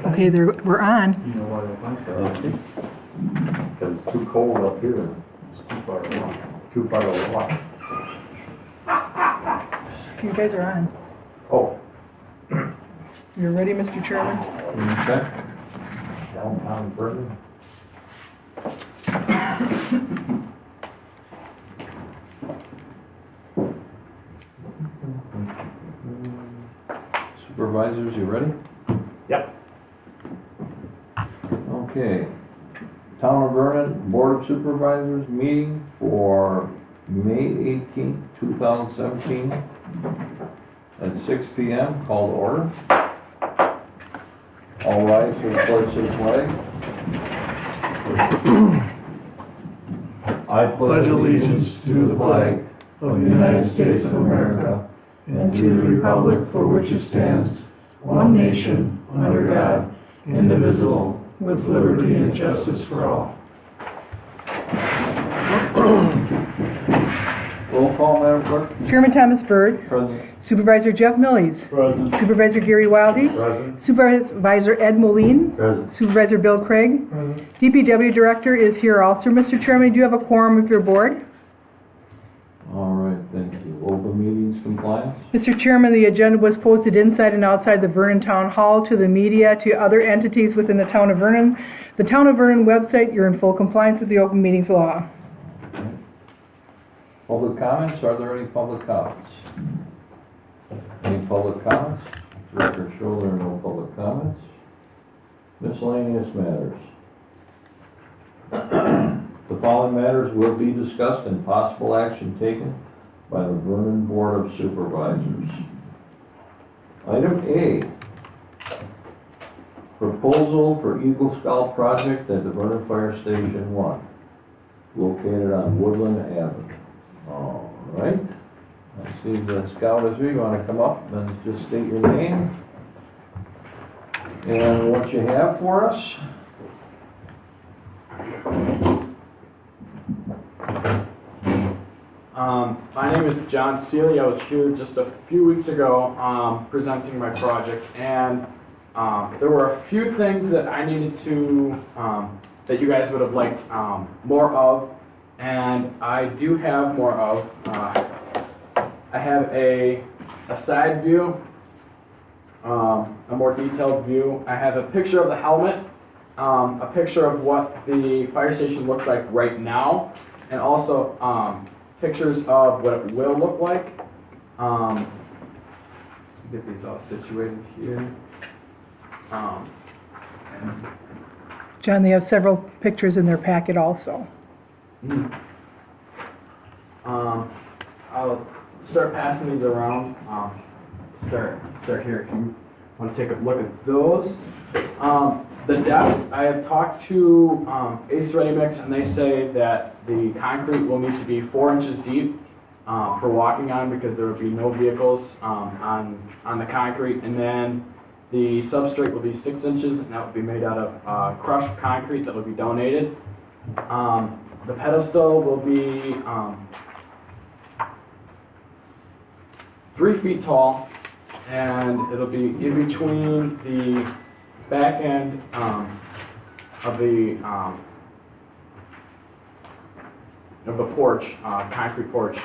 Okay, we're on. You know why I think so? Because it's too cold up here. It's too far to walk. Too far to walk. You guys are on. Oh. You're ready, Mr. Chairman? Check. Downtown Vernon. Supervisors, you ready? Yep. Okay. Town of Vernon Board of Supervisors meeting for May 18th, 2017 at 6 p.m. Call to order. All rise for the pledge to the flag. I pledge allegiance to the flag of the United States of America and to the republic for which it stands, one nation, under God, indivisible, with liberty and justice for all. Roll call, Madam Clerk. Chairman Thomas Byrd. Present. Supervisor Jeff Millies. Present. Supervisor Gary Wildy. Present. Supervisor Ed Moline. Present. Supervisor Bill Craig. Present. DPW Director is here also. Mr. Chairman, do you have a quorum with your board? All right, thank you. Open meetings compliance. Mr. Chairman, the agenda was posted inside and outside the Vernon Town Hall to the media, to other entities within the Town of Vernon. The Town of Vernon website, you're in full compliance with the open meetings law. Public comments, are there any public comments? Any public comments? Record show there are no public comments. Miscellaneous matters. The following matters will be discussed and possible action taken by the Vernon Board of Supervisors. Item A, proposal for Eagle Scout project at the Vernon Fire Station 1, located on Woodland Avenue. All right. I see the scout is here. You want to come up and just state your name and what you have for us? My name is John Seeley. I was here just a few weeks ago presenting my project, and there were a few things that I needed to, that you guys would have liked more of, and I do have more of. I have a side view, a more detailed view. I have a picture of the helmet, a picture of what the fire station looks like right now, and also pictures of what it will look like. Get these all situated here. John, they have several pictures in their packet also. I'll start passing these around. Start here if you want to take a look at those. The depth, I have talked to Ace Ready Mix, and they say that the concrete will need to be 4 inches deep for walking on, because there will be no vehicles on the concrete. And then the substrate will be 6 inches, and that will be made out of crushed concrete that will be donated. The pedestal will be 3 feet tall, and it'll be in between the back end of the porch, concrete porch.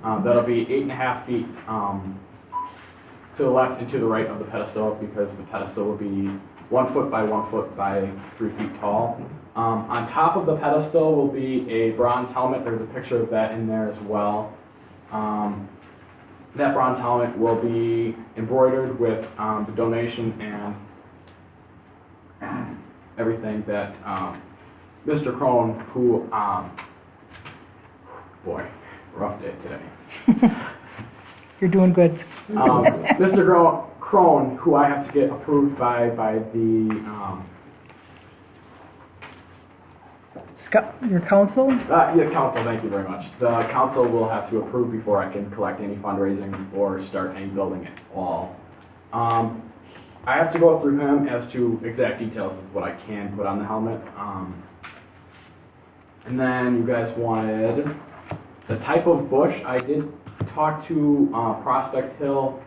That'll be 8.5 feet to the left and to the right of the pedestal, because the pedestal will be 1 foot by 1 foot by 3 feet tall. On top of the pedestal will be a bronze helmet. There's a picture of that in there as well. That bronze helmet will be embroidered with the donation and everything that Mr. Crone, who, boy, rough day today. You're doing good. Mr. Crone, who I have to get approved by the your council? yeah, council, thank you very much. The council will have to approve before I can collect any fundraising or start any building at all. I have to go through him as to exact details of what I can put on the helmet. And then you guys wanted the type of bush. I did talk to Prospect Hill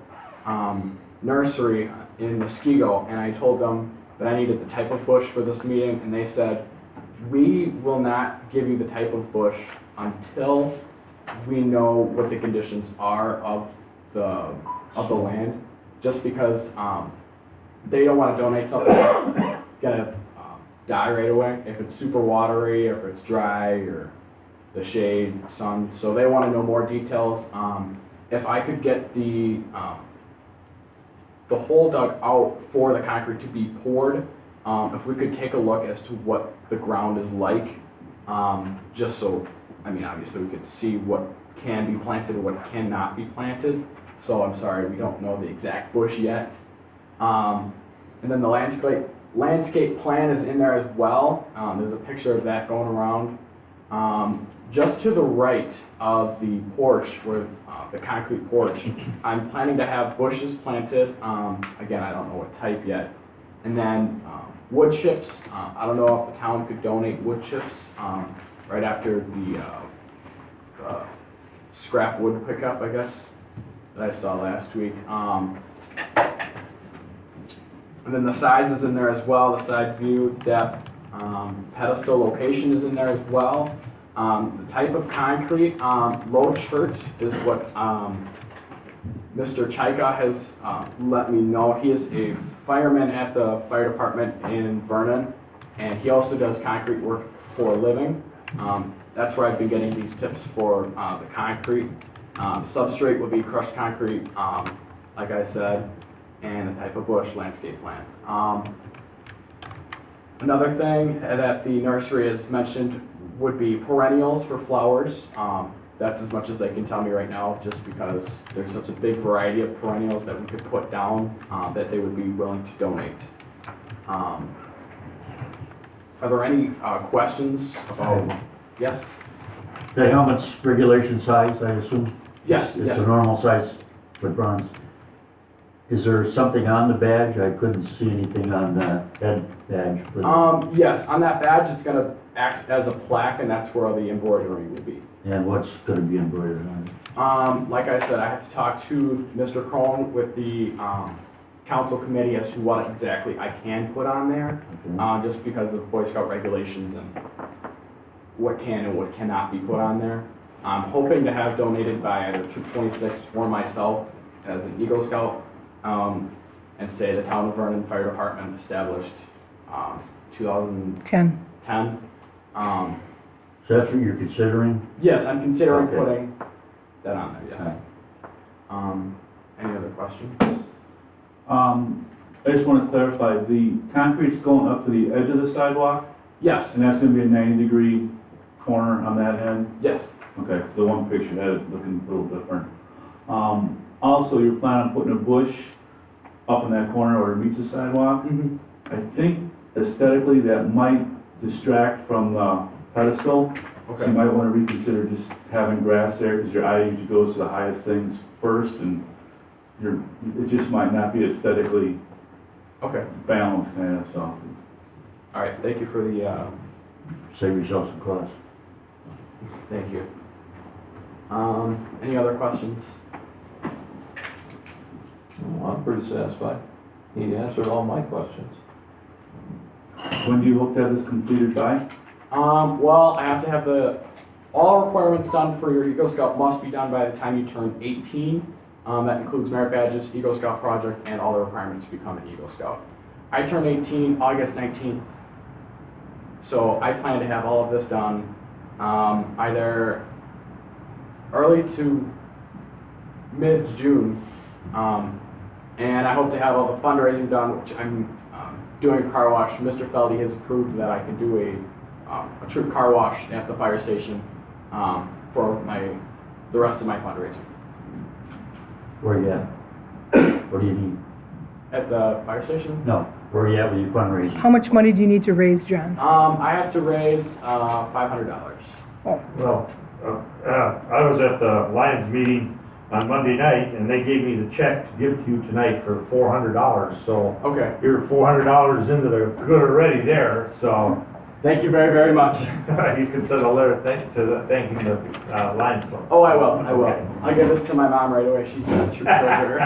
Nursery in Muskego, and I told them that I needed the type of bush for this meeting, and they said, we will not give you the type of bush until we know what the conditions are of the land, just because they don't want to donate something that's gonna die right away if it's super watery, or if it's dry, or the shade, sun. So they want to know more details. If I could get the hole dug out for the concrete to be poured, if we could take a look as to what the ground is like, just so, I mean, obviously we could see what can be planted and what cannot be planted. So I'm sorry, we don't know the exact bush yet. And then the landscape plan is in there as well. There's a picture of that going around. Just to the right of the porch, where the concrete porch, I'm planning to have bushes planted. Again, I don't know what type yet. And then wood chips. I don't know if the town could donate wood chips right after the scrap wood pickup, I guess, that I saw last week. And then the size is in there as well. The side view, depth, pedestal location is in there as well. The type of concrete, low chert is what Mr. Chaika has let me know. He is a fireman at the fire department in Vernon, and he also does concrete work for a living. That's where I've been getting these tips for the concrete. Substrate will be crushed concrete, like I said, and the type of bush, landscape plan. Another thing that the nursery has mentioned would be perennials for flowers. That's as much as they can tell me right now, just because there's such a big variety of perennials that we could put down that they would be willing to donate. Are there any questions about? Yes? The helmet's regulation size, I assume? Yes. It's yes. a normal size for bronze. Is there something on the badge? I couldn't see anything on the head badge. Yes, on that badge it's going to act as a plaque, and that's where the embroidery will be. And what's going to be embroidered on it? Like I said, I have to talk to Mr. Crone with the council committee as to what exactly I can put on there, Okay. just because of Boy Scout regulations and what can and what cannot be put on there. I'm hoping to have donated by either Troop 26 or myself as an Eagle Scout, and say the Town of Vernon Fire Department established 2010. So that's what you're considering? Yes, I'm considering Okay. putting that on there, yes. Okay. Any other questions? I just want to clarify, the concrete's going up to the edge of the sidewalk, Yes, and that's going to be a 90-degree corner on that end? yes. Okay, so the one picture had it looking a little different. Also, you're planning on putting a bush up in that corner where it meets the sidewalk. Mm-hmm. I think aesthetically that might distract from the pedestal. So Okay. you might want to reconsider just having grass there, because your eye usually goes to the highest things first, and it just might not be aesthetically Okay. balanced, kind of. So All right. Thank you for the. Save yourself some cost. Thank you. Any other questions? Well, I'm pretty satisfied. He answered all my questions. when do you hope to have this completed by? Well, I have to have all requirements done for your Eagle Scout must be done by the time you turn 18. That includes merit badges, Eagle Scout project, and all the requirements to become an Eagle Scout. I turn 18 August 19th, so I plan to have all of this done either early to mid-June, and I hope to have all the fundraising done, which I'm doing a car wash. Mr. Feldy has approved that I can do a troop car wash at the fire station for the rest of my fundraising. Where you at? What do you need? At the fire station? No, where are you at with your fundraising? How much money do you need to raise, John? I have to raise $500. Well, I was at the Lions meeting on Monday night, and they gave me the check to give to you tonight for $400, so Okay. you're $400 into the good already there, so Thank you very, very much. you can send a letter thanking the Lions Club. Oh, I will. I will. I'll give this to my mom right away. She's the troop treasurer.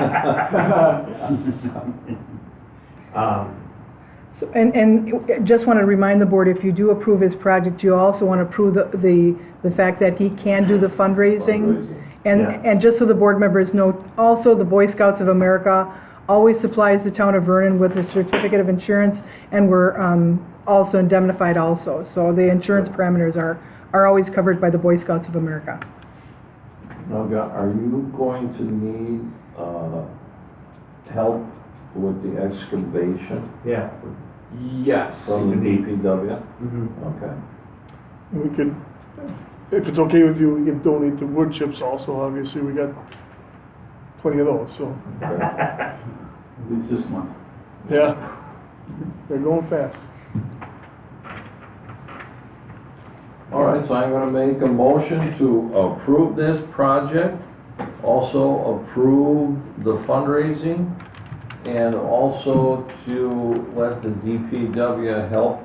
And just want to remind the board, if you do approve his project, you also want to approve the fact that he can do the fundraising. And just so the board members know, also the Boy Scouts of America always supplies the town of Vernon with a certificate of insurance, and we're also indemnified also. So the insurance parameters are always covered by the Boy Scouts of America. Now, are you going to need help with the excavation Yeah. Yes. from the DPW? Mm-hmm. Okay. We could, if it's okay with you, we can donate the wood chips also. Obviously, we got plenty of those, so. At least this month. Yeah. They're going fast. All right, so I'm gonna make a motion to approve this project, also approve the fundraising, and also to let the DPW help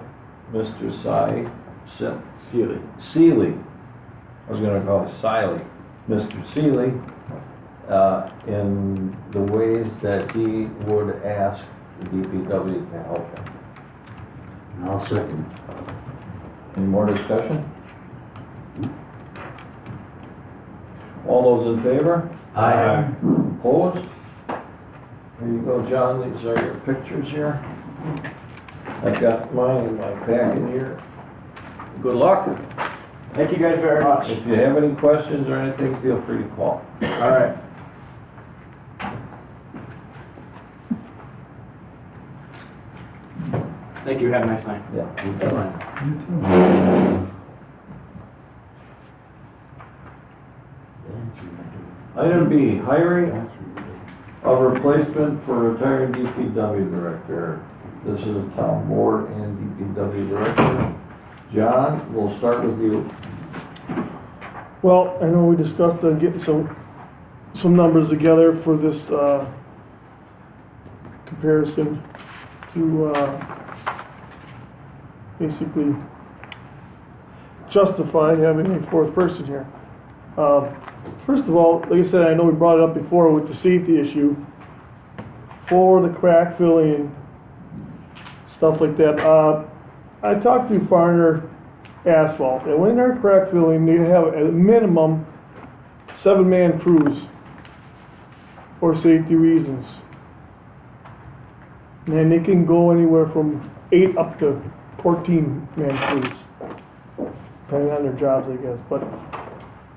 Mr. Seeley. I was gonna call it Siley. Mr. Seeley, in the ways that he would ask the DPW to help him. And I'll second. Any more discussion? All those in favor? Aye. Opposed? Here you go, John, these are your pictures here. I've got mine in my packet here. Good luck. Thank you guys very much. If you have any questions or anything, feel free to call. All right. Thank you. Have a nice night. Yeah. Item B, hiring a replacement for retired DPW director. This is the town board and DPW director. John, we'll start with you. Well, I know we discussed getting some numbers together for this comparison to basically justify having a fourth person here. First of all, like I said, I know we brought it up before with the safety issue for the crack filling, stuff like that. I talked to Farner Asphalt, and when they're crack filling, they have at a minimum 7-man crews for safety reasons. And they can go anywhere from 8 up to 14-man crews, depending on their jobs, I guess. But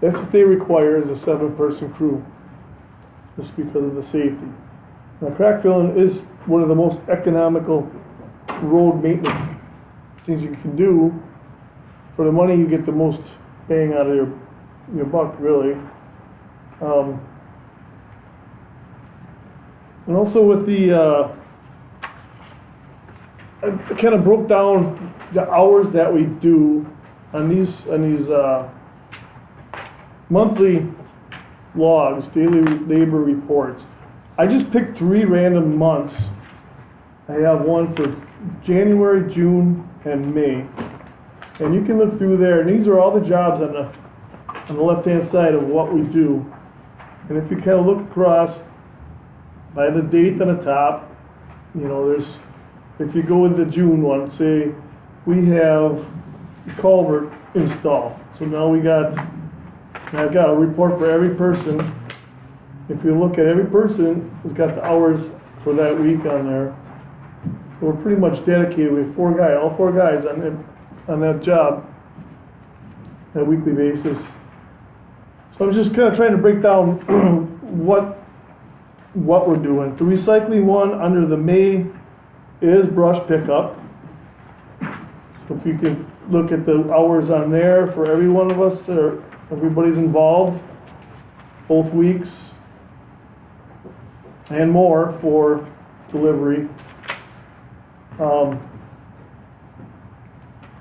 that's what they require, is a 7-person crew, just because of the safety. Now, crack filling is one of the most economical road maintenance things you can do. For the money, you get the most bang out of your buck, really. And also with the, I kind of broke down the hours that we do on these monthly logs, daily labor reports. I just picked 3 random months. I have one for January, June, and May. And you can look through there, and these are all the jobs on the left-hand side of what we do. And if you kind of look across by the date on the top, you know, if you go with the June one, say we have culvert installed. So now I've got a report for every person. If you look at every person, it's got the hours for that week on there. So we're pretty much dedicated. We have all four guys on that job on a weekly basis. So I was just kind of trying to break down what we're doing. The recycling one under the May is brush pickup. So if you can look at the hours on there for every one of us, everybody's involved, both weeks, and more for delivery. And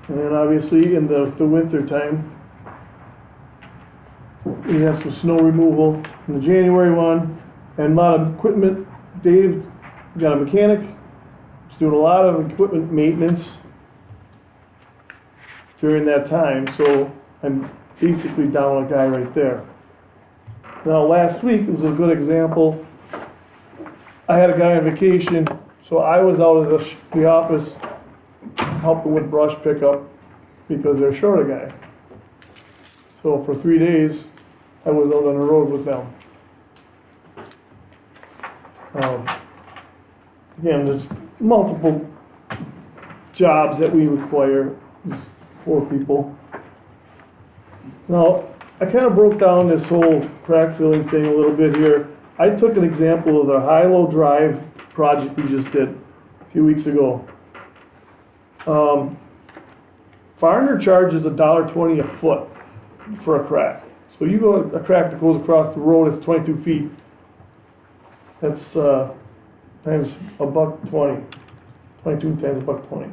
then obviously in the winter time, we have some snow removal in the January one, and a lot of equipment. Dave got a mechanic, he's doing a lot of equipment maintenance during that time, so I'm basically down a guy right there. Now last week is a good example. I had a guy on vacation, so I was out of the office helping with brush pickup because they're short a guy. So for 3 days, I was out on the road with them. Again, there's multiple jobs that we require for people. Now, I kind of broke down this whole crack filling thing a little bit here. I took an example of the high-low drive project we just did a few weeks ago. Farner charges $1.20 a foot for a crack. So you go a crack that goes across the road, it's 22 feet. That's times $1.20. 22 times $1.20.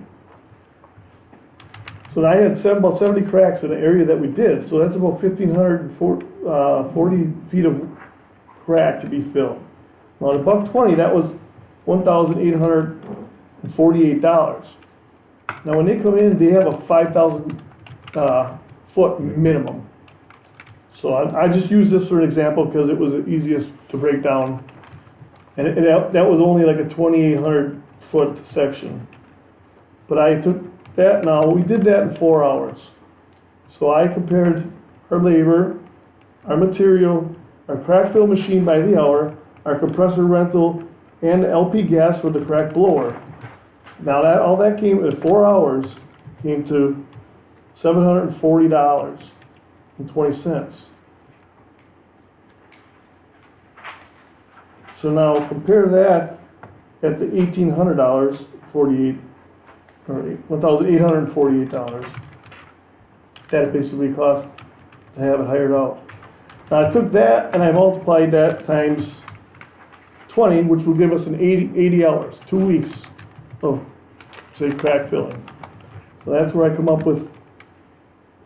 So I had about 70 cracks in the area that we did. So that's about 1,540 feet of crack to be filled. Now the $1.20, that was $1,848. Now when they come in, they have a 5,000 foot minimum. So I just use this for an example because it was the easiest to break down. And that was only like a 2,800 foot section. But I took that now, we did that in 4 hours. So I compared our labor, our material, our crack fill machine by the hour, our compressor rental, and the LP gas for the crack blower. Now all that came in 4 hours, came to $740.20. So now compare that at the $1,800.48 or $1,848 that it basically cost to have it hired out. Now I took that and I multiplied that times 20, which will give us an 80 hours, 2 weeks of, say, crack filling. So that's where I come up with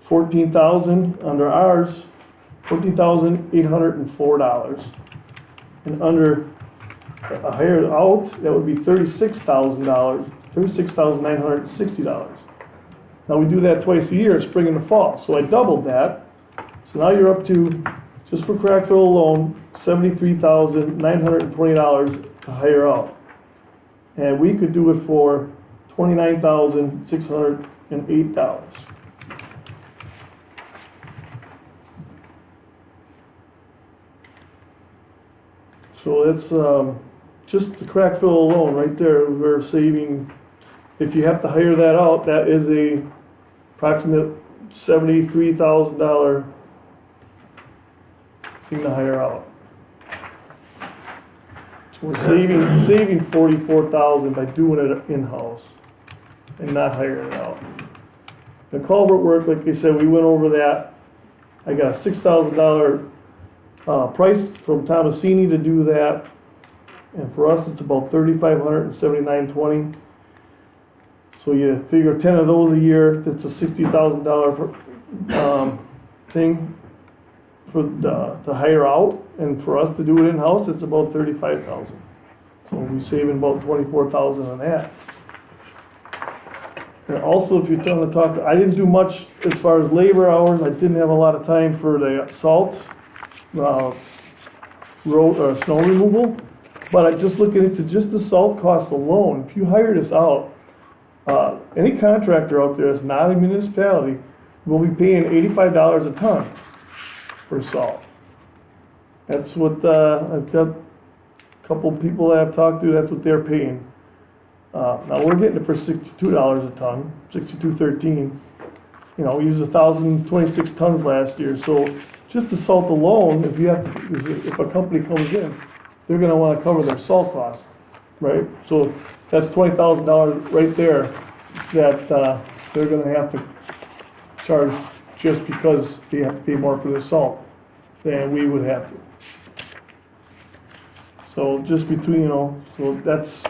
14,000 under ours, $14,804. And under a hired out, that would be $36,000, $36,960. Now we do that twice a year, spring and the fall. So I doubled that. So now you're up to, just for crack fill alone, $73,920 to hire out. And we could do it for $29,608. So that's just the crack fill alone right there. We're saving, if you have to hire that out, that is a approximate $73,000 thing to hire out. So we're saving $44,000 by doing it in-house and not hiring it out. The culvert work, like I said, we went over that. I got a $6,000 price from Tomasini to do that, and for us it's about $3,579.20. So you figure 10 of those a year, that's a $60,000 thing for to hire out, and for us to do it in house, it's about $35,000. So we're saving about $24,000 on that. And also, if you're trying to talk, I didn't do much as far as labor hours. I didn't have a lot of time for the salt. Road or snow removal, but I just looking into just the salt cost alone. If you hire this out, any contractor out there that's not a municipality will be paying $85 a ton for salt. That's what I've got a couple people that I've talked to. That's what they're paying. Now we're getting it for $62 a ton, $62.13. You know, we used 1,026 tons last year, so. Just the salt alone, if a company comes in, they're going to want to cover their salt costs, right? So that's $20,000 right there that they're going to have to charge just because they have to pay more for their salt than we would have to. So just between, so that's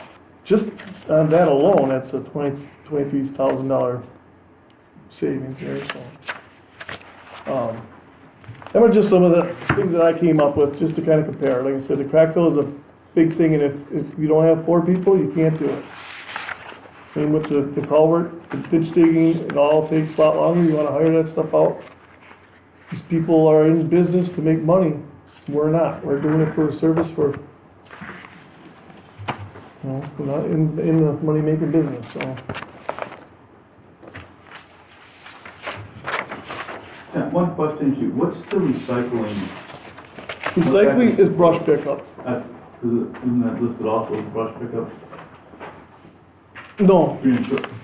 just on that alone, that's a $23,000 savings there. So. That was just some of the things that I came up with just to kind of compare. Like I said, the crack fill is a big thing, and if you don't have 4 people, you can't do it. Same with the culvert, the ditch digging, it all takes a lot longer. You want to hire that stuff out. These people are in business to make money. We're not. We're doing it for a service for, we're not in the money-making business. So One question, Chief. What's the recycling? Recycling is brush pickup. Isn't that listed also as brush pickup? No, Tree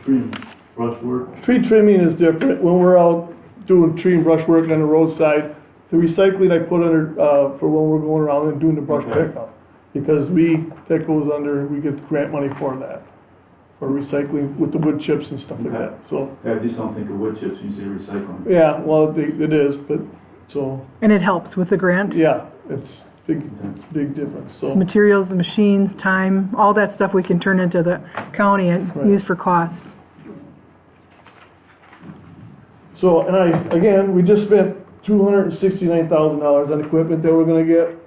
and brush work? tree trimming is different. When we're out doing tree and brush work on the roadside, the recycling I put under, for when we're going around and doing the brush Okay. pickup. Because that goes under, we get grant money for that. For recycling with the wood chips and stuff like Okay. that, so. Yeah, I just don't think of wood chips, you say recycling. Yeah, well, it is, but, so, And it helps with the grant? yeah, it's big difference, It's so. materials, the machines, time, all that stuff we can turn into the county and Right. use for cost. So, and again, we just spent $269,000 on equipment that we're gonna get.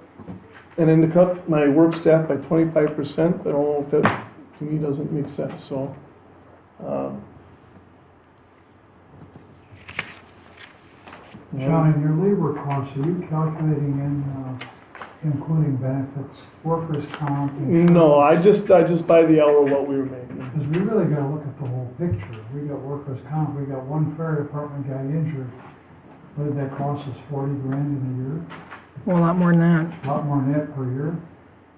And then to cut my work staff by 25%, I don't know if that, to me, doesn't make sense, so. John, in your labor costs, are you calculating in, including benefits, workers' comp? No, I just buy the hour what we were making. Because we really gotta look at the whole picture. We got workers' comp, we got one fire department guy injured. What did that cost us, 40 grand in a year? Well, a lot more than that. A lot more than that per year.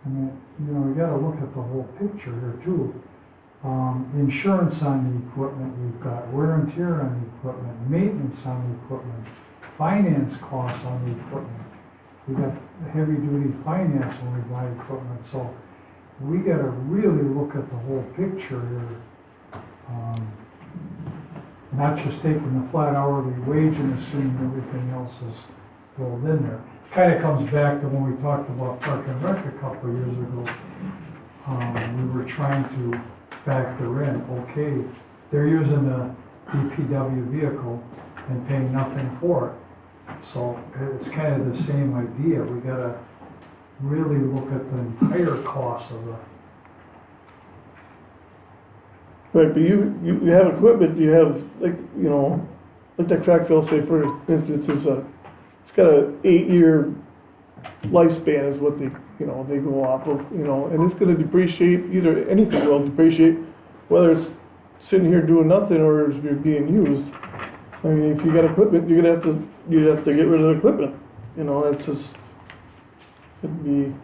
I mean, you know, we gotta look at the whole picture here too. Insurance on the equipment we've got, wear and tear on the equipment, maintenance on the equipment, finance costs on the equipment. We got heavy duty finance when we buy equipment, so we gotta really look at the whole picture here. Not just taking the flat hourly wage and assuming everything else is rolled in there. Kinda comes back to when we talked about Park and Rec a couple of years ago. We were trying to factor in, okay, they're using the DPW vehicle and paying nothing for it. So it's kind of the same idea. We gotta really look at the entire cost of the. Right, but you have equipment, you have, like, you know, like that crack fill, say, for instance, it's got a 8-year lifespan is what they go off of, you know, and it's gonna depreciate, either anything will depreciate, whether it's sitting here doing nothing or it's being used. I mean, if you got equipment, you'd have to get rid of the equipment, you know, it's just, it'd be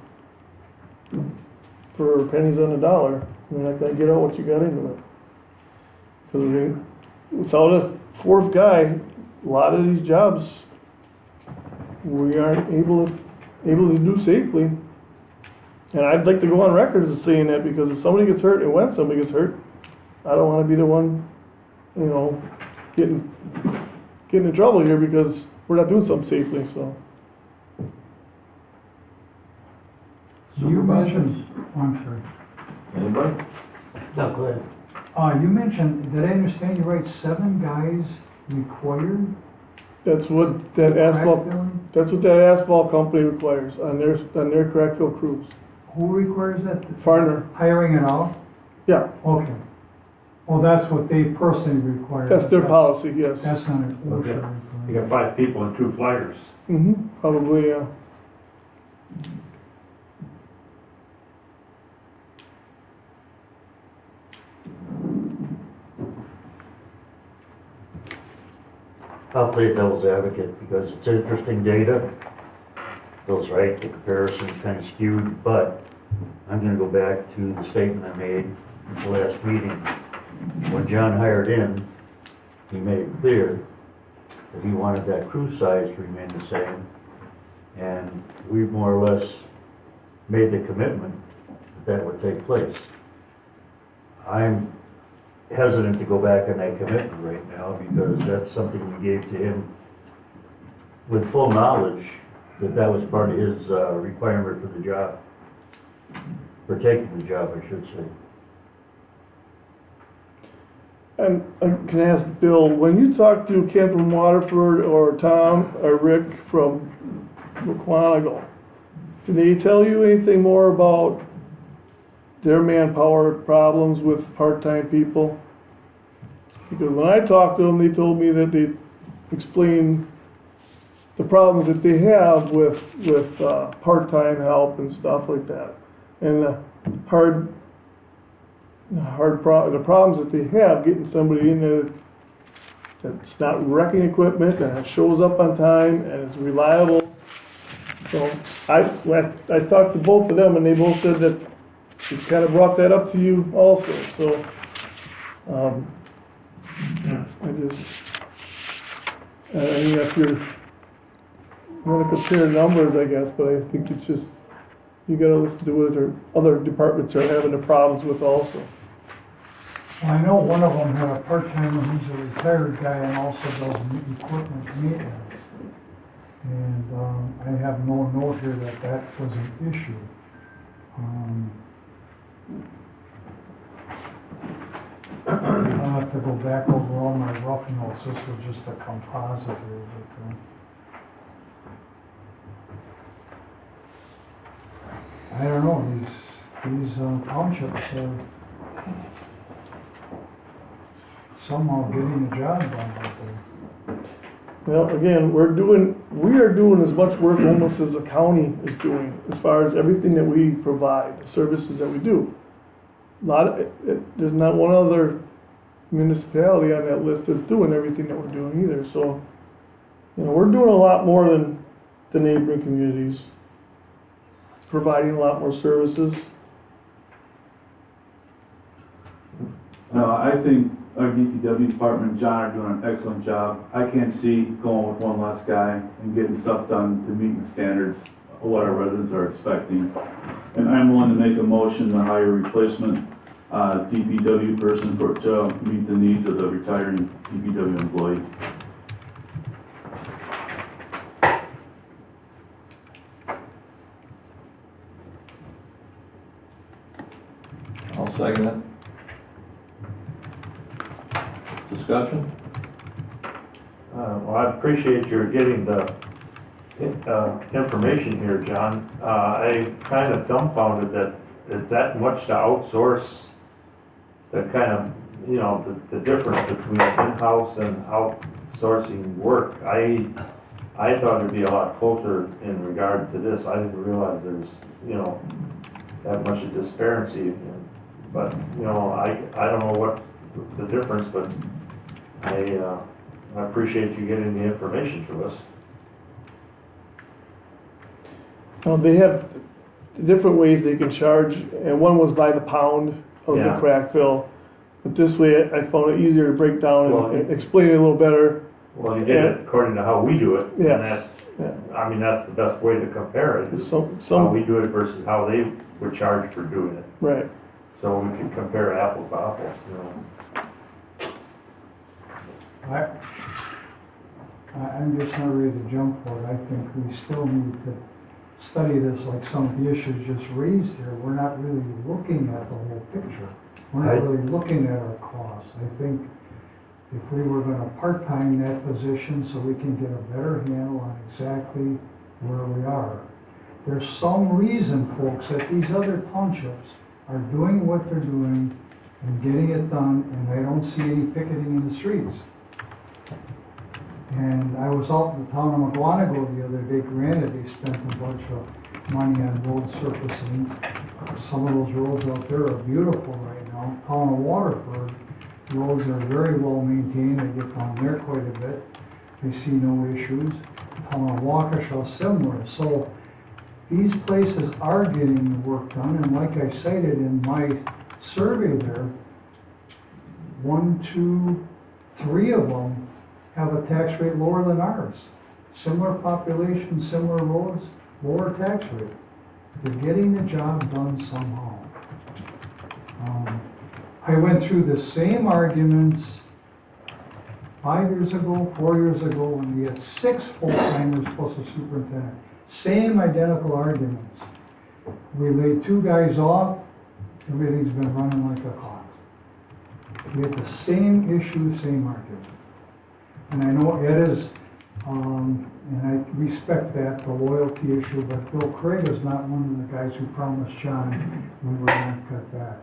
for pennies on the dollar. You're not gonna get out what you got into it. Because, I mean, without a fourth guy, a lot of these jobs we aren't able to do safely. And I'd like to go on record as saying that, because if somebody gets hurt and when somebody gets hurt, I don't want to be the one, you know, getting in trouble here because we're not doing something safely. So. You mentioned, I'm sorry. Anybody? No, go ahead. You mentioned, did I understand you right, 7 guys required? That's what that asphalt. Crack filling? That's what that asphalt company requires on their crack fill crews. Who requires that? Farner. Hiring it out? Yeah, Okay. Well, that's what they personally require. that's their policy. Yes. That's not an OSHA You requirement. got 5 people and 2 flyers. Probably. Yeah. I'll play devil's advocate because it's interesting data. Bill's right, the comparison's kind of skewed, but I'm gonna go back to the statement I made at the last meeting. When John hired in, he made it clear that he wanted that crew size to remain the same. And we more or less made the commitment that would take place. I'm hesitant to go back on that commitment right now because that's something we gave to him with full knowledge that that was part of his requirement for the job, for taking the job, I should say. And I can ask Bill, when you talk to Ken from Waterford or Tom or Rick from McQuanago, do they tell you anything more about their manpower problems with part-time people? Because when I talked to them, they told me that they explained the problems that they have with part-time help and stuff like that, and the problems that they have getting somebody in there it's not wrecking equipment, and it shows up on time, and it's reliable. So I talked to both of them, and they both said that she kind of brought that up to you also, so, I mean, if you're gonna compare numbers, I guess, but I think it's just, you gotta listen to what other departments are having the problems with also. I know one of them had a part-timer who's a retired guy and also does equipment maintenance. And I have no note here that that was an issue. I'll have to go back over all my rough notes. This was just a composite here. But, I don't know, these townships are somehow getting the job done out there. Well, again, we are doing as much work almost as the county is doing, as far as everything that we provide, the services that we do. There's not one other municipality on that list that's doing everything that we're doing either, so, we're doing a lot more than the neighboring communities. It's providing a lot more services. I think our DPW department, John, are doing an excellent job. I can't see going with one less guy and getting stuff done to meet the standards of what our residents are expecting. And I'm willing to make a motion to hire a replacement DPW person to meet the needs of the retiring DPW employee. I'll second it. Discussion? Well, I appreciate your getting the information here, John. I kind of dumbfounded that it's that much to outsource the kind of, the difference between in-house and outsourcing work. I thought it'd be a lot closer in regard to this. I didn't realize there's, that much of disparity. But, I don't know what the difference, but I appreciate you getting the information to us. They have different ways they can charge, and one was by the pound of the crack fill. But this way, I found it easier to break down and explain it a little better. Well, you did it according to how we do it. Yes. And that's the best way to compare it. Is Some how we do it versus how they were charged for doing it. right. So we can compare apples to apples, I'm just not ready to jump for it. I think we still need to study this like some of the issues just raised here. We're not really looking at the whole picture. We're not really looking at our costs. I think if we were going to part-time that position so we can get a better handle on exactly where we are. There's some reason, folks, that these other townships are doing what they're doing and getting it done, and I don't see any picketing in the streets. And I was out in the town of McGuanago the other day. Granted, they spent a bunch of money on road surfacing. Some of those roads out there are beautiful right now. Town of Waterford, roads are very well maintained. I get down there quite a bit. I see no issues. Town of Waukesha, similar. So these places are getting the work done, and like I cited in my survey there, 1, 2, 3 of them have a tax rate lower than ours. Similar population, similar roads, lower tax rate. They're getting the job done somehow. I went through the same arguments 5 years ago, 4 years ago, when we had 6 full-timers plus a superintendent. Same identical arguments. We laid 2 guys off, everything's been running like a clock. We had the same issue, same argument. And I know Ed is, and I respect that, the loyalty issue, but Bill Craig is not one of the guys who promised John we were going to cut back.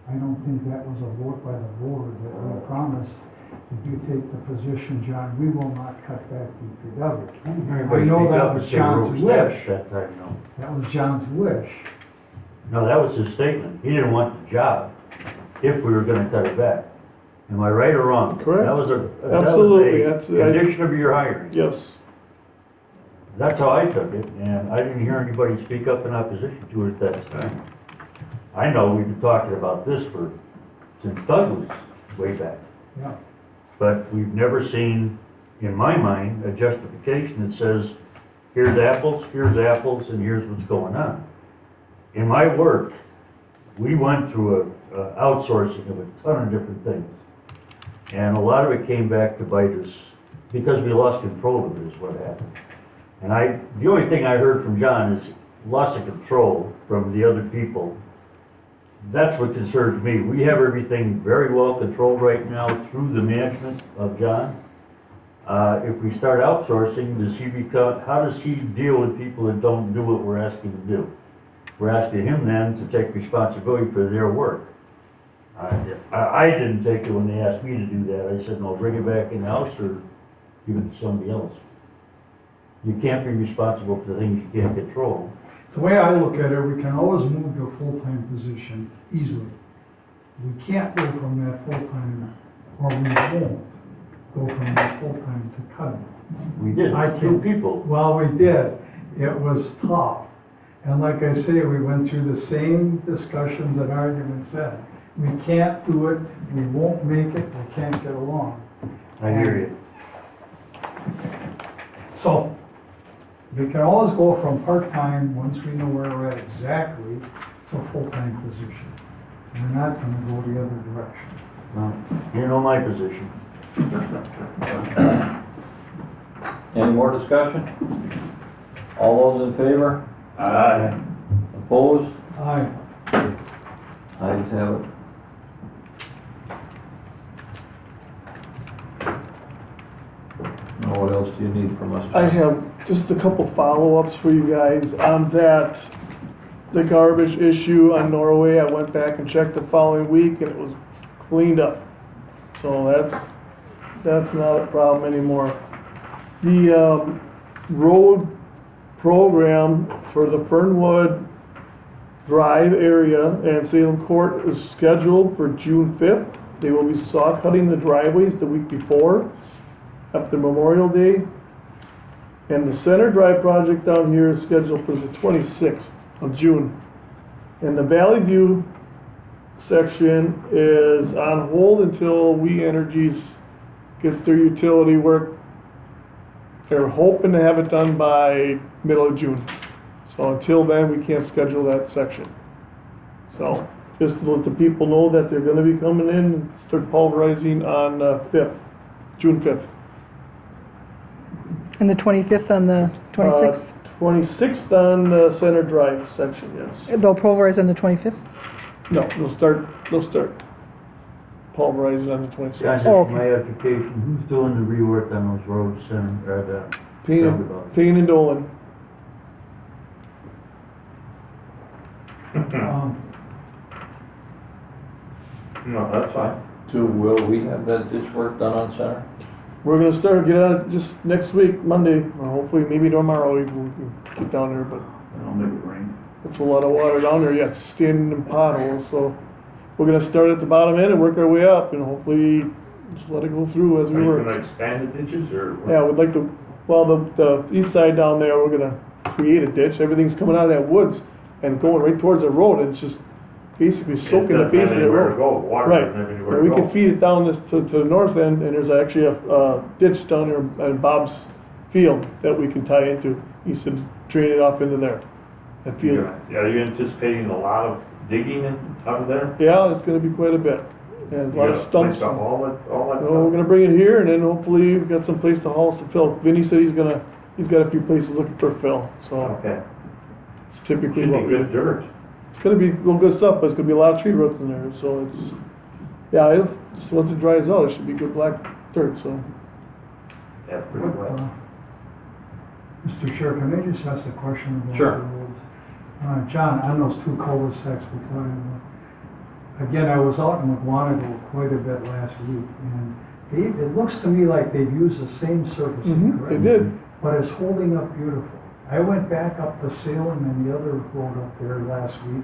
I don't think that was a vote by the board that we promised, if you take the position, John, we will not cut back DPW. I know that was John's wish. That was John's wish. No, that was his statement. He didn't want the job if we were gonna cut it back. Am I right or wrong? Correct. That was Absolutely. a That's- condition of your hiring. Yes. That's how I took it, and I didn't hear anybody speak up in opposition to it at that time. I know we've been talking about this since Doug was way back. Yeah. But we've never seen, in my mind, a justification that says, here's apples, and here's what's going on. In my work, we went through a outsourcing of a ton of different things. And a lot of it came back to bite us because we lost control of it is what happened. And the only thing I heard from John is loss of control from the other people. That's what concerns me. We have everything very well controlled right now through the management of John. If we start outsourcing, how does he deal with people that don't do what we're asking him to do? We're asking him then to take responsibility for their work. I didn't take it when they asked me to do that. I said, no, bring it back in-house or give it to somebody else. You can't be responsible for things you can't control. The way I look at it, we can always move to a full-time position easily. We can't go from that full-time, or we won't go from that full-time to cutting. We did, two people. Well, we did. It was tough. And like I say, we went through the same discussions and arguments then. We can't do it, we won't make it, we can't get along. I hear you. So, we can always go from part-time, once we know where we're at exactly, to a full-time position. We're not gonna go the other direction. Well, you know my position. Any more discussion? All those in favor? Aye. Opposed? Aye. Ayes have it. Now, what else do you need from us? I have just a couple follow-ups for you guys on that. The garbage issue on Norway, I went back and checked the following week and it was cleaned up. So that's not a problem anymore. The road program for the Fernwood Drive area and Salem Court is scheduled for June 5th. They will be saw cutting the driveways the week before, after Memorial Day. And the Center Drive project down here is scheduled for the 26th of June. And the Valley View section is on hold until We Energies gets their utility work. They're hoping to have it done by middle of June. So until then, we can't schedule that section. So just to let the people know that they're gonna be coming in and start pulverizing on June 5th. And the 25th on the 26th? 26th on the Center Drive section, yes. They'll pulverize on the 25th? No, they'll start pulverizing on the 26th. Guys, Oh, for my education, who's doing the rework on those roads, Center, Payne and Dolan. No, that's fine. So will we have that ditch work done on Center? We're gonna get on it just next week, Monday, or hopefully maybe tomorrow we can get down there, but I'll make it rain. it's a lot of water down there yet, standing in potholes, so we're gonna start at the bottom end and work our way up, and hopefully just let it go through as Are we you work. gonna expand the ditches, or? Yeah, we'd like to, well, the east side down there, we're gonna create a ditch, everything's coming out of that woods and going right towards the road, and it's just basically soaking the base of the Anywhere to road. go, water Right, doesn't have anywhere and to we go. can feed it down this to the north end, and there's actually a ditch down there in Bob's field that we can tie into. He said drain it off into there. That field, Are you anticipating a lot of digging out of there? yeah, it's gonna be quite a bit, and a lot of You stumps. gonna place all that So we're stuff? gonna bring it here, and then hopefully we've got some place to haul some fill. Vinny said he's got a few places looking for fill, so Okay. it's typically Should what be we do. good dirt. It's gonna be real good stuff, but it's gonna be a lot of tree roots in there, so it's, yeah, just once it dries out, it should be good black dirt, so. Yeah, pretty well. Mr. Chair, can I just ask a question about Sure. the roads? John, on those two cul-de-sacs we're talking about, again, I was out in McWanago quite a bit last week, and it looks to me like they've used the same surfacing, They correct? did. But it's holding up beautiful. I went back up to Salem and the other road up there last week.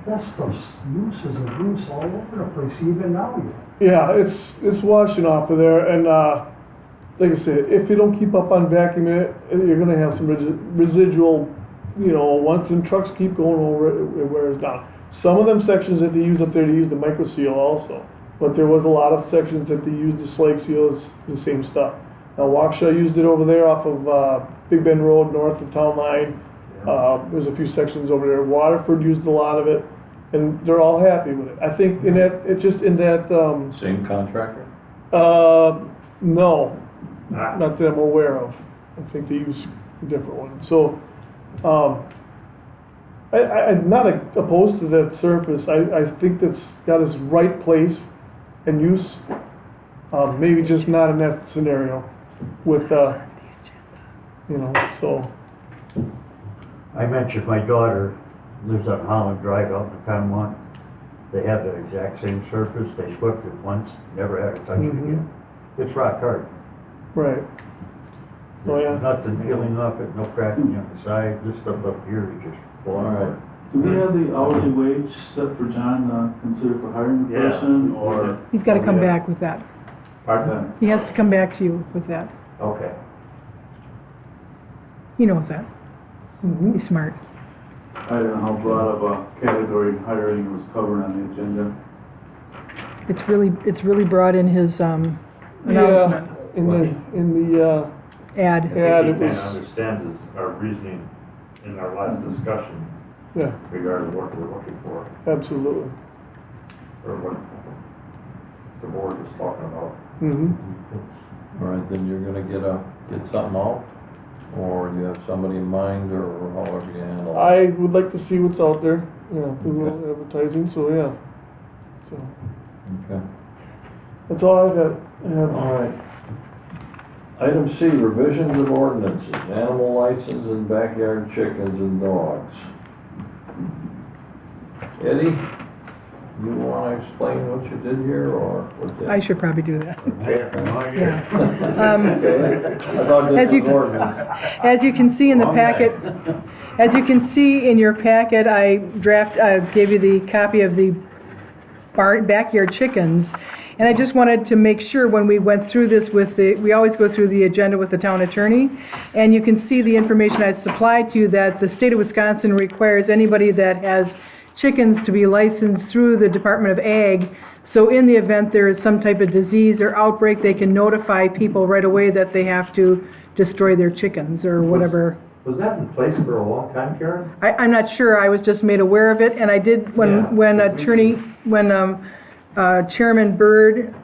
That stuff's loose as a goose all over the place, even now yet. Yeah, it's washing off of there, and like I said, if you don't keep up on vacuuming it, you're gonna have some residual, once the trucks keep going over it, it wears down. Some of them sections that they use up there, they use the micro seal also, but there was a lot of sections that they used the slag seal, the same stuff. Now Waukesha used it over there off of Big Bend Road, north of Town Line. There's a few sections over there. Waterford used a lot of it, and they're all happy with it. I think Same contractor? No, not that I'm aware of. I think they use a different one. So, I'm not opposed to that surface. I think that's got its right place and use. Maybe just not in that scenario with, so. I mentioned my daughter lives on Holland Drive out in Conway. They have the exact same surface. They swept it once, never had to touch it again. It's rock hard. Right. Oh, yeah. There's nothing peeling off it, no cracking on the side. This stuff up here is just falling apart. Do we have the hourly wage set for John to consider for hiring the person, or? He's got to come back with that. Part-time. He has to come back to you with that. Okay. He knows that. He's smart. I don't know how broad of a category hiring was covered on the agenda. It's really broad in his announcement. Yeah, in the Ad. I think it he was, kind of understands our reasoning in our last discussion yeah, regarding what we're looking for, absolutely. or what the board was talking about. All right, then you're gonna get something out, or you have somebody in mind, or however you handle it? I would like to see what's out there, do a little advertising, so yeah. So, Okay. that's all I've got. All right. Item C, revisions of ordinances, animal license and backyard chickens and dogs. Eddie, you want to explain what you did here, or what's that? I should probably do that. Yeah. Yeah. I thought this As you- was ordinance. As you can see in the Long packet, as you can see in your packet, I gave you the copy of the backyard chickens. And I just wanted to make sure when we went through this we always go through the agenda with the town attorney. And you can see the information I supplied to you that the state of Wisconsin requires anybody that has chickens to be licensed through the Department of Ag. So in the event there is some type of disease or outbreak, they can notify people right away that they have to destroy their chickens or whatever. Was that in place for a long time, Karen? I'm not sure. I was just made aware of it, and I did when Chairman Byrd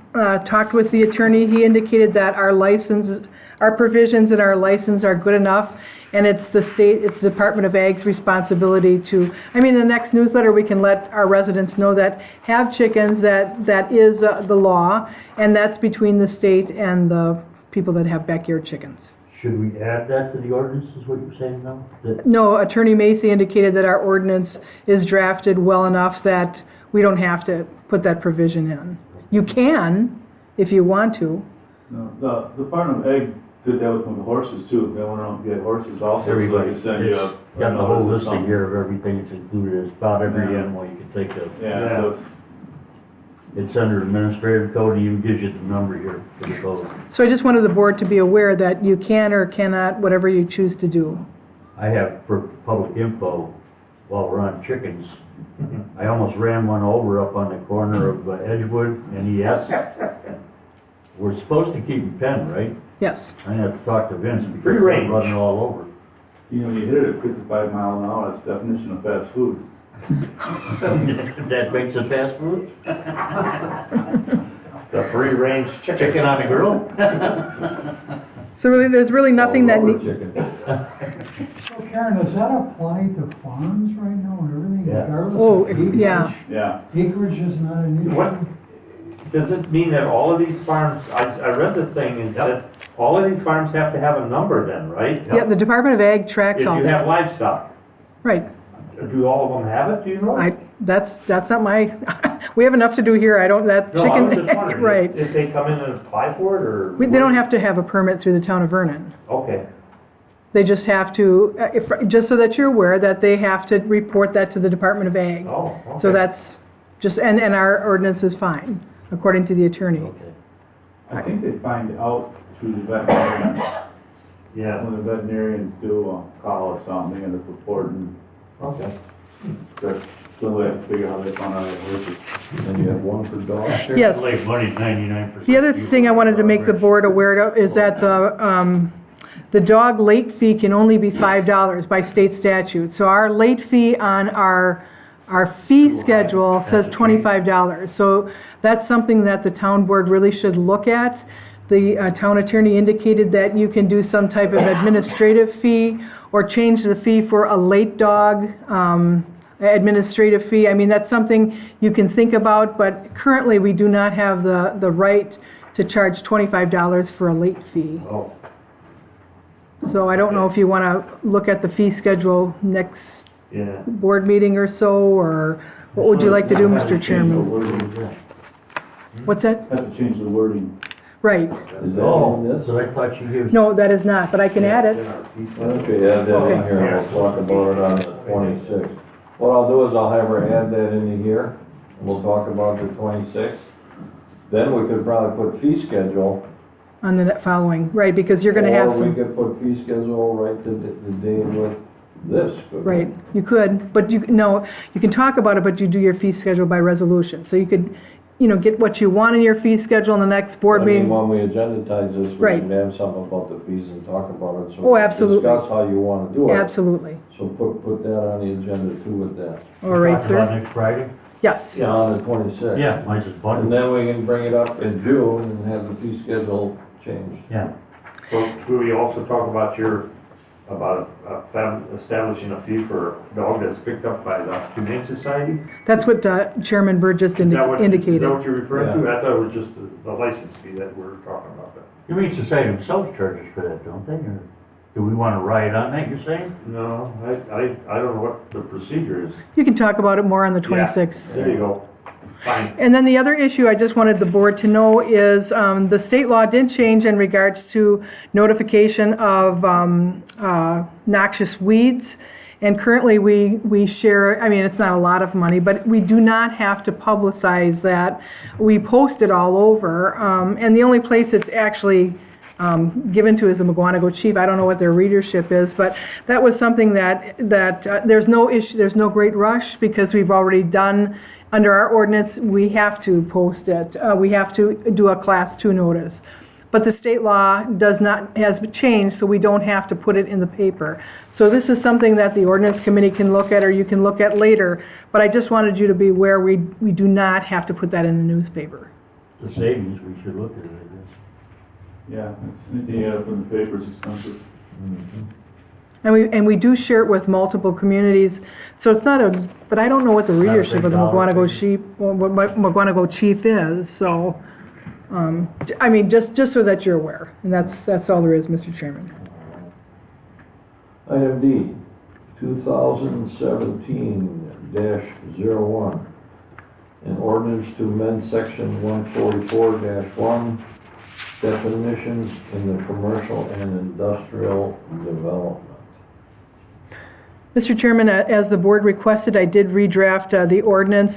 talked with the attorney. He indicated that our provisions in our license are good enough, and it's the Department of Ag's responsibility to. I mean, the next newsletter we can let our residents know that have chickens that is the law, and that's between the state and the people that have backyard chickens. Should we add that to the ordinance, is what you're saying now? No, Attorney Macy indicated that our ordinance is drafted well enough that we don't have to put that provision in. You can, if you want to. No, the Department of Ag did that with the horses too. They went to get horses also. Everybody, so they send you a got the whole notice or listing something. here of everything that's included, it's about every Yeah. animal you can think of. Yeah, so It's under administrative code, it even gives you the number here for the code. So I just wanted the board to be aware that you can or cannot, whatever you choose to do. I have, for public info, while we're on chickens, I almost ran one over up on the corner of Edgewood and ES. We're supposed to keep them penned, right? Yes. I have to talk to Vince because Free they're range. running all over. you know, you hit it at 55 miles an hour. That's the definition of fast food. That makes it fast food? The free range Chicken on the grill? So really, there's really nothing that All over needs. chicken. So Karen, does that apply to farms right now and everything, Yeah. regardless Oh, of acreage? yeah. Yeah. Acreage is not an issue? What, does it mean that all of these farms, I read the thing and said, all of these farms have to have a number then, right? Yeah, the Department of Ag tracks If all you have that. livestock, Right. do all of them have it, do you know? That's not my, we have enough to do here. I don't, that No, I chicken, was just wondering, right. if they come in and apply for it, or? They don't have to have a permit through the town of Vernon. Okay, They just have to, just so that you're aware that they have to report that to the Department of Ag. oh, okay. So that's just, and our ordinance is fine. according to the attorney. Okay. I think they find out through the veterinarian. Yeah. When the veterinarians do a call or something, they end up reporting. Okay. That's the way I figure how they found out it horses. And you have one for dogs? Yes. Like money's 99%. The other thing I wanted to make the board aware of is that the dog late fee can only be $5 by state statute. So our late fee on our fee schedule says $25. So that's something that the town board really should look at. The town attorney indicated that you can do some type of administrative fee or change the fee for a late dog administrative fee. I mean, that's something you can think about, but currently we do not have the right to charge $25 for a late fee. Oh. So I don't know if you want to look at the fee schedule next Yeah. board meeting or so, or what would you like to do, Mr. Chairman? What's that? Have to change the wording. Right. Is that Oh, in this? so I thought you gave. No, that is not, but I can add it. Okay, add that in Okay. here, and we'll talk about it on the 26th. What I'll do is I'll have her add that into here, and we'll talk about the 26th. Then we could probably put fee schedule. On the following, right, because you're going to have Or we some, could put fee schedule right to the day with this. couldn't we? right, you could, but you can talk about it, but you do your fee schedule by resolution. So you could, get what you want in your fee schedule in the next board I mean, meeting. when we agendize this, we Right. can have something about the fees and talk about it. So Oh, we can absolutely. discuss how you want to do it. Absolutely. So put that on the agenda too with that. All right, Talk about sir. next Friday? Yes. Yeah, on the 26th. Yeah, mine's just And bundled. then we can bring it up in June and have the fee schedule changed. Yeah. Well, could we also talk about establishing a fee for a dog that's picked up by the Humane Society? That's what Chairman Byrd just Is that what indicated. you're referring to? I thought it was just the license fee that we're talking about there. Humane Society themselves charges for that, don't they? Or do we want to ride on that, you're saying? No, I don't know what the procedure is. You can talk about it more on the 26th. There you go. Fine. And then the other issue I just wanted the board to know is the state law did change in regards to notification of noxious weeds. And currently we share, I mean, it's not a lot of money, but we do not have to publicize that. We post it all over. And the only place it's actually given to is the Mukwonago Chief. I don't know what their readership is, but that was something that there's no issue, there's no great rush because we've already done. Under our ordinance, we have to post it. We have to do a Class 2 notice. But the state law has changed, so we don't have to put it in the paper. So this is something that the ordinance committee can look at or you can look at later. But I just wanted you to be aware we do not have to put that in the newspaper. The savings, we should look at it, I guess. Yeah, anything you add up in the paper is expensive. Mm-hmm. And we do share it with multiple communities. So it's not but I don't know what the not a readership big of the dollar Mukwonago Chief is. So, I mean, just so that you're aware. And that's all there is, Mr. Chairman. Item D, 2017-01, an ordinance to amend section 144-1, definitions in the commercial and industrial development. Mr. Chairman, as the board requested, I did redraft the ordinance.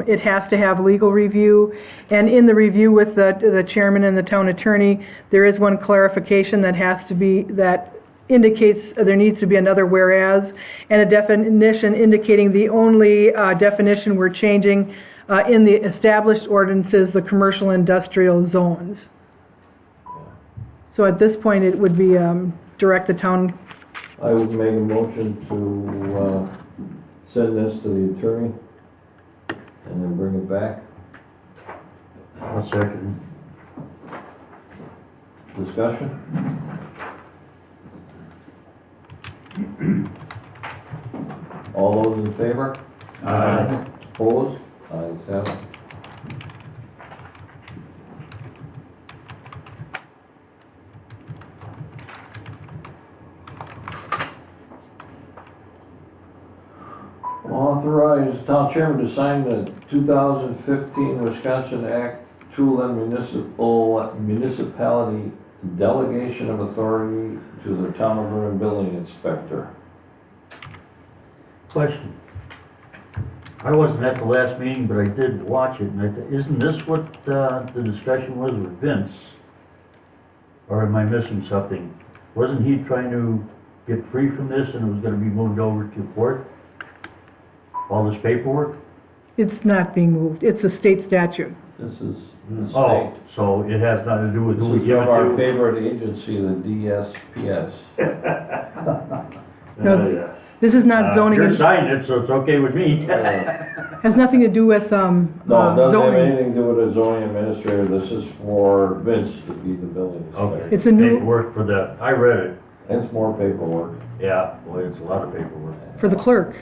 It has to have legal review, and in the review with the chairman and the town attorney, there is one clarification that indicates there needs to be another whereas, and a definition indicating the only definition we're changing in the established ordinances, the commercial industrial zones. So at this point, it would be direct the town. I would make a motion to send this to the attorney and then bring it back. I'll second. Discussion? All those in favor? Aye. Opposed? Ayes have it. Authorize town chairman to sign the 2015 Wisconsin Act Toolen Municipality Delegation of Authority to the Town of Vernon Building Inspector. Question. I wasn't at the last meeting, but I did watch it, and isn't this what, the discussion was with Vince? Or am I missing something? Wasn't he trying to get free from this and it was gonna be moved over to court? All this paperwork? It's not being moved. It's a state statute. This is the Oh, state. so it has nothing to do with who we This is give it from our to? favorite agency, the DSPS. No, this is not zoning. You're It signing it, so it's okay with me. has nothing to do with, No, it doesn't have zoning. anything to do with a zoning administrator. This is for Vince to be the building Okay. inspector. It's a new- Paperwork for that, I read it, It's more paperwork. yeah, boy, it's a lot of paperwork. For the clerk.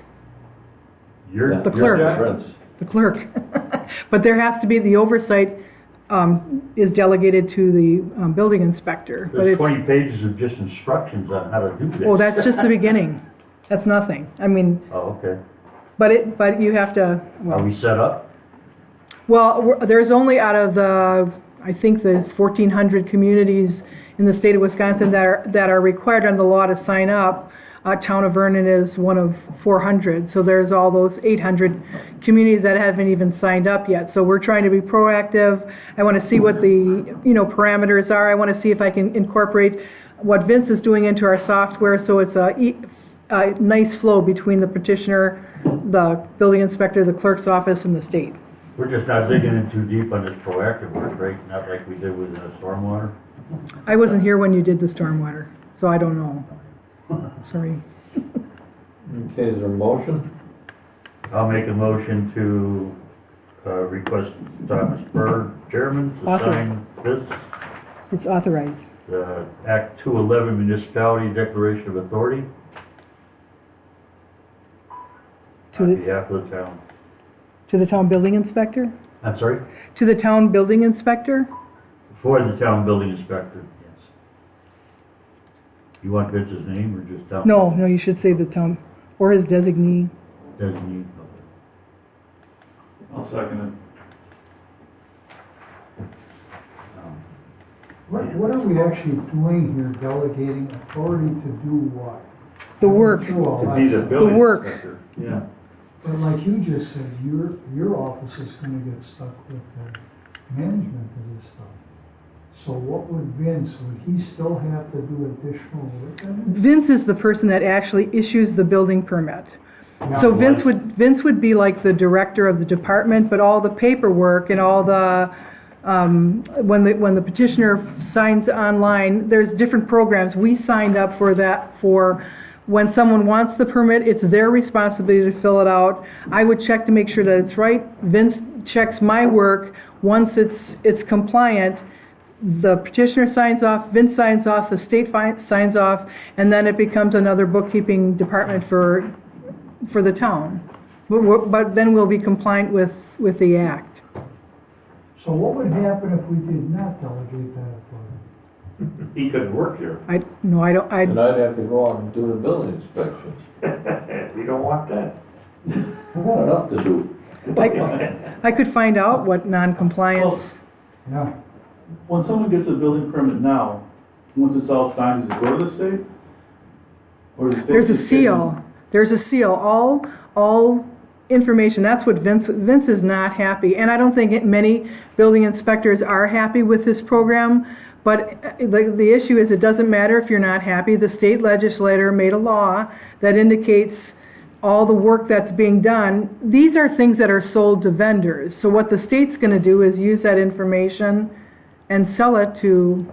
You're, Yeah, The you're clerk. Vince. The clerk. But there has to be, the oversight is delegated to the building inspector. But there's it's, 20 pages of just instructions on how to do this. oh, that's just the beginning. That's nothing. I mean, Oh, okay. but you have to, Are well, we set up? there's only out of the, I think the 1,400 communities in the state of Wisconsin that are required under the law to sign up. Town of Vernon is one of 400, so there's all those 800 communities that haven't even signed up yet. So we're trying to be proactive. I want to see what the, parameters are. I want to see if I can incorporate what Vince is doing into our software, so it's a nice flow between the petitioner, the building inspector, the clerk's office, and the state. We're just not digging in too deep on this proactive work, right? Not like we did with stormwater? I wasn't here when you did the stormwater, so I don't know. Sorry. Okay, is there a motion? I'll make a motion to request Thomas Berg, chairman, to Author. sign this, It's authorized. Act 211 Municipality Declaration of Authority To on the, behalf of the town. to the town building inspector? I'm sorry? To the town building inspector? For the town building inspector, yes. You want Vince's name or just town? No, you should say the town, or his designee. Designee, okay. I'll second it. What are we actually doing here, delegating authority to do what? The work. Through all To that be the stuff. building work. inspector. Yeah. But like you just said, your office is gonna get stuck with the management of this stuff. So what would Vince, would he still have to do additional work on it? Vince is the person that actually issues the building permit. So Not Vince would be like the director of the department, but all the paperwork and all the, when the petitioner signs online, there's different programs. We signed up for that for when someone wants the permit, it's their responsibility to fill it out. I would check to make sure that it's right. Vince checks my work. Once it's compliant, the petitioner signs off, Vince signs off, the state signs off, and then it becomes another bookkeeping department for the town. But then we'll be compliant with the act. So what would happen if we did not delegate that authority? He couldn't work here. And And I'd have to go out and do the building inspections. We don't want that. I've got enough to do. I could find out what non-compliance, Yeah. When someone gets a building permit now, once it's all signed, does it go to the state? Or does the state there's a just get it? seal. There's a seal. All information, that's what Vince is not happy. And I don't think many building inspectors are happy with this program. But the issue is it doesn't matter if you're not happy. The state legislator made a law that indicates all the work that's being done. These are things that are sold to vendors. So what the state's going to do is use that information and sell it to,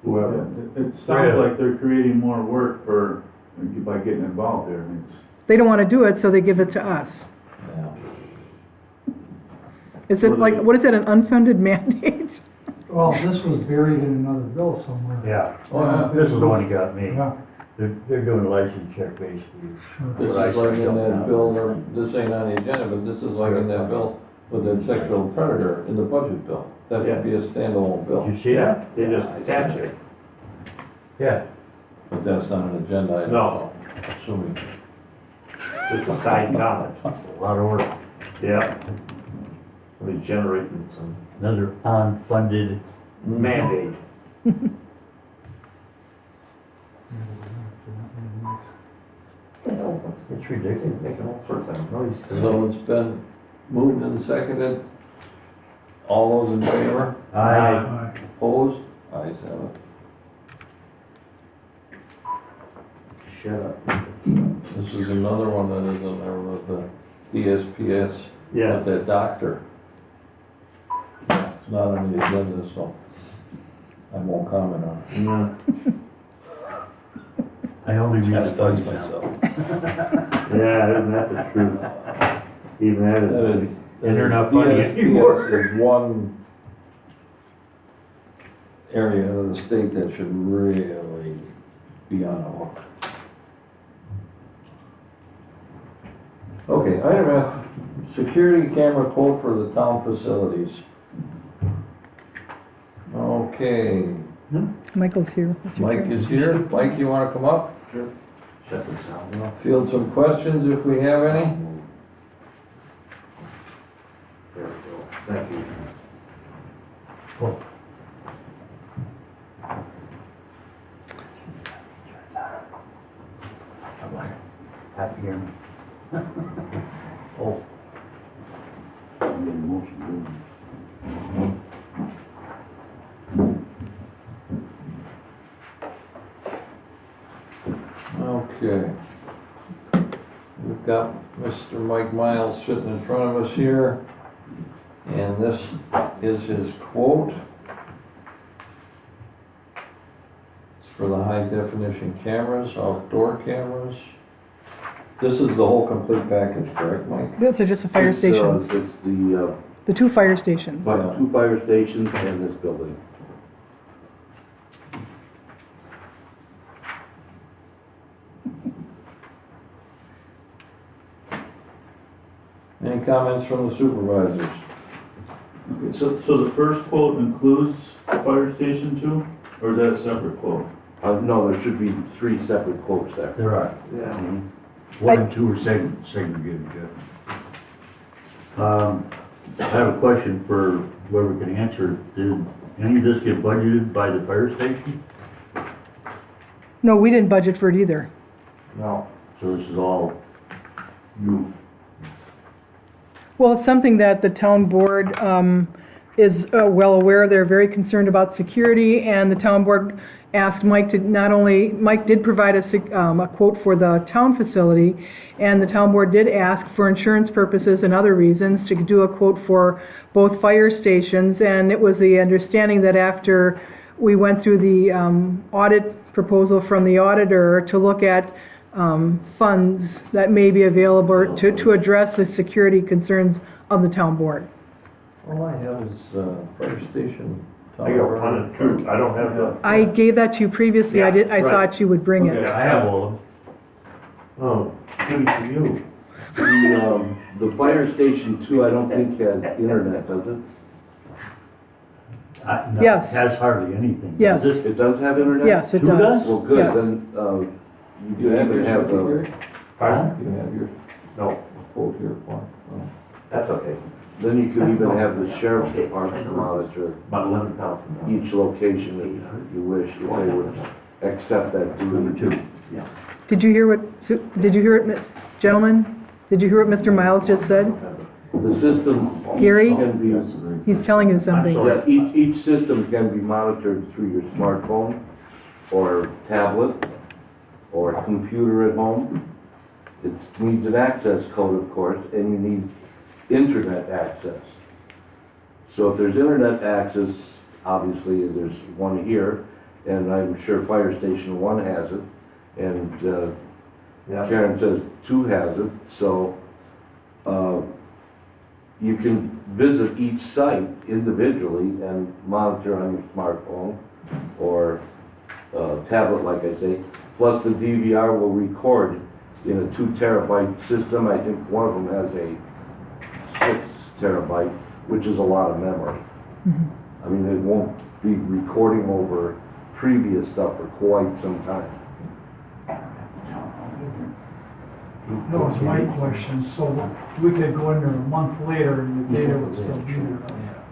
Whoever. It sounds like they're creating more work by getting involved there. I mean, they don't want to do it, so they give it to us. Yeah. Is it like, what is that, an unfunded mandate? Well, this was buried in another bill somewhere. Yeah, this is the one you got me. Yeah. They're doing a license check basically. This is like in that bill, or this ain't on the agenda, but this is like in that bill with that sexual predator in the budget bill. That should be a standalone bill. Did you see that? They just attach it. Yeah. But that's not an agenda item. No. so Assuming. Just a side comment. A lot of work. Yeah. Somebody's generating some Another unfunded. mandate. It's It's ridiculous, making all sorts of noise. So it's been moved and seconded. All those in favor? Aye. Opposed? Ayes have it. Shut up. This is another one that is in there with the DSPS, Yeah. with that doctor. It's not on the agenda, so I won't comment on it. No. I only read the Chastise funny now. myself. Yeah, isn't that the truth? Even that That is, is, and they're not funny anymore. DSPS is one area of the state that should really be on the hook. Okay, item F, security camera quote for the town facilities. Okay, Michael's here. Mr. Mike Chair. is here. Mike, you wanna come up? Sure. Shut the sound off. Field some questions if we have any? There we go. Thank you. Happy to hear me. Oh. Okay. We've got Mr. Mike Miles sitting in front of us here, and this is his quote. It's for the high definition cameras, outdoor cameras. This is the whole complete package, correct, Mike? Those are just the fire stations, It's the, the 2 fire stations. two fire stations and this building. Any comments from the supervisors? Okay, so the first quote includes the fire station too, or is that a separate quote? No, there should be 3 separate quotes there. There are. Yeah. 1 and 2 are segregated, I have a question for whoever can answer. Did any of this get budgeted by the fire station? No, we didn't budget for it either. No. So this is all new? Well, it's something that the town board is well aware. They're very concerned about security, and the town board asked Mike to not only, Mike did provide a quote for the town facility, and the town board did ask for insurance purposes and other reasons to do a quote for both fire stations, and it was the understanding that after we went through the audit proposal from the auditor to look at funds that may be available to address the security concerns of the town board. All I have is fire station. I got one of truth, I don't have the. I gave that to you previously. I Yeah, right. thought you would bring Okay, it. I have all of them. Oh, good for you. The fire station 2, I don't think has internet, does it? No, Yes. it has hardly anything. Yes. Does it? It does have internet? Yes, it Who does. does? Well, good, Yes. then, you Do you can have even your have the, certificate? Pardon? You have your No, quote here for that's okay. then you could even have the sheriff's department monitor About 11,000. each location if you wish, if they would accept that Number duty. 2. Yeah. Did you hear it, gentlemen? Did you hear what Mr. Miles just said? The system Gary? can be, He's telling you something. sorry. yeah, each system can be monitored through your smartphone or tablet or computer at home. It needs an access code, of course, and you need internet access. So if there's internet access, obviously there's one here, and I'm sure Fire Station 1 has it, and Karen says 2 has it, so you can visit each site individually and monitor on your smartphone or tablet, like I say. Plus the DVR will record in a 2 terabyte system. I think one of them has a 6 terabyte, which is a lot of memory. I mean, it won't be recording over previous stuff for quite some time. That was my question, so we could go in there a month later and the data would still be there.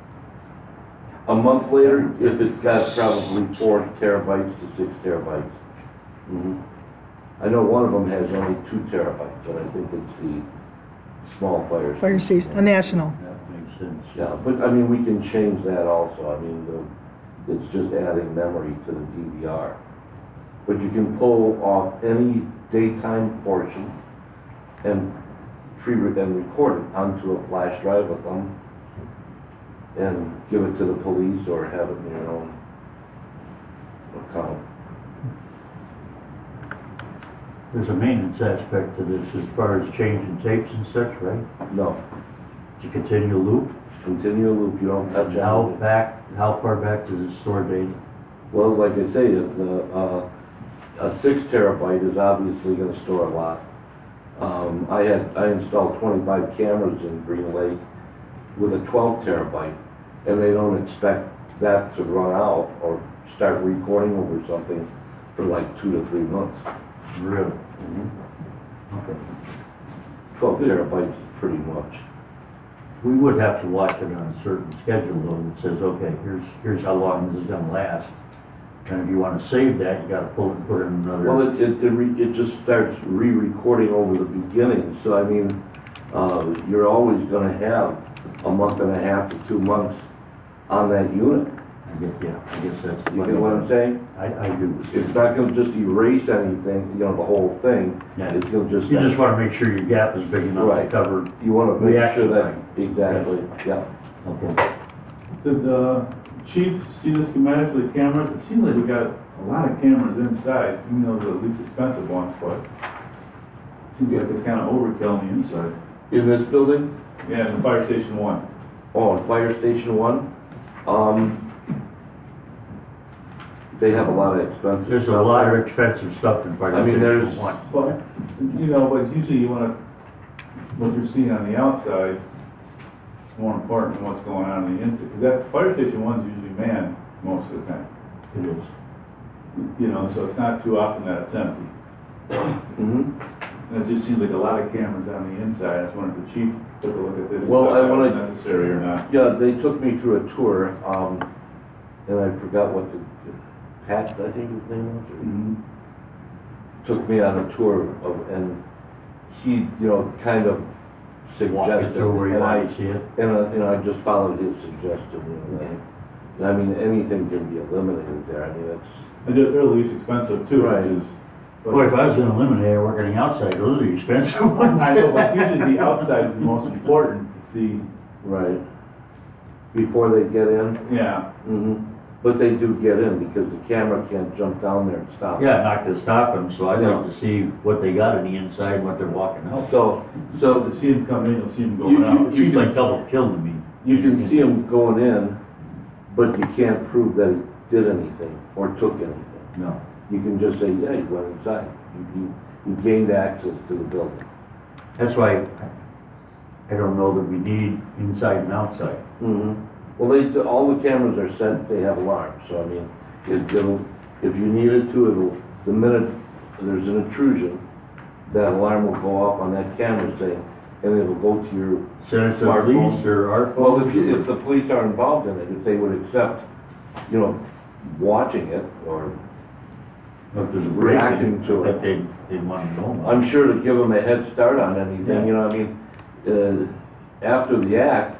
A month later, if it's got probably 4 terabytes to 6 terabytes. I know one of them has only 2 terabytes, but I think it's the small fire Fire station. station, a national. That makes sense. Yeah, but I mean, we can change that also. I mean, it's just adding memory to the DVR. But you can pull off any daytime portion and record it onto a flash drive with them and give it to the police or have it in your own account. There's a maintenance aspect to this as far as changing tapes and such, right? No, To continue loop. continue a loop, you don't touch How anything. how far back does it store data? Well, like I say, a 6 terabyte is obviously gonna store a lot. I installed 25 cameras in Green Lake with a 12 terabyte, and they don't expect that to run out or start recording over something for like 2 to 3 months. Really? Mm-hmm. Okay. 12 terabytes is pretty much. We would have to watch it on a certain schedule though that says, okay, here's how long this is gonna last. And if you wanna save that, you gotta pull it and put it in another. Well, it just starts re-recording over the beginning, so I mean, you're always gonna have a month and a half to 2 months on that unit. I guess that's. You get what I'm saying? I do. It's not gonna just erase anything, you know, the whole thing. Yeah. It's gonna just. You just wanna make sure your gap is big enough to Right. cover. You wanna make reaction sure that, time. exactly, yeah. Okay. Did the chief see the schematics of the cameras? It seems like we got a lot of cameras inside, even though they're the least expensive ones, but it seems like it's kind of overkill on the inside. In this building? Yeah, in the fire station 1. Oh, in Fire Station 1? They have a lot of expensive. There's a stuff lot there. of expensive stuff in Fire I mean, Station there's- 1. But, you know, but usually you want to, what you're seeing on the outside is more important than what's going on in the inside. Because that fire station 1's usually manned most of the time. It is. You know, so it's not too often that it's empty. Mhm. And it just seems like a lot of cameras on the inside. I was wondering if the chief took a look at this. Well, if I that was wanna- necessary or not. Yeah, they took me through a tour, and I forgot what Pat, I think his name was, or Mhm. took me on a tour and he, you know, kind of Walk suggested. it through where you and I- want to see it. And I just followed his suggestion, you know, and I mean, anything can be eliminated there, I mean, it's, And they're the least expensive too, Right. which is. Boy, if I was gonna eliminate working outside, those are the expensive ones. I know, but usually the outside is the most important to see. right, before they get in. Yeah. Hmm. But they do get in because the camera can't jump down there and stop. Yeah, not to stop them, so I'd Yeah. like to see what they got on the inside, and what they're walking out. So To see them coming in, you'll see them You- going out. It seems like double kill to me. you can see them going in, but you can't prove that he did anything or took anything. No. You can just say, yeah, he went inside. You gained access to the building. That's why I don't know that we need inside and outside. Hmm. Well, all the cameras are set, they have alarms, so I mean, if you needed to, the minute there's an intrusion, that alarm will go off on that camera saying, and it'll go to your Send it to the smartphone. police or our Well, phone. if the police are involved in it, if they would accept, you know, watching it, or, If there's a reacting break, to that it. they'd want to know about. I'm sure to give them a head start on anything, you know, I mean, after the act,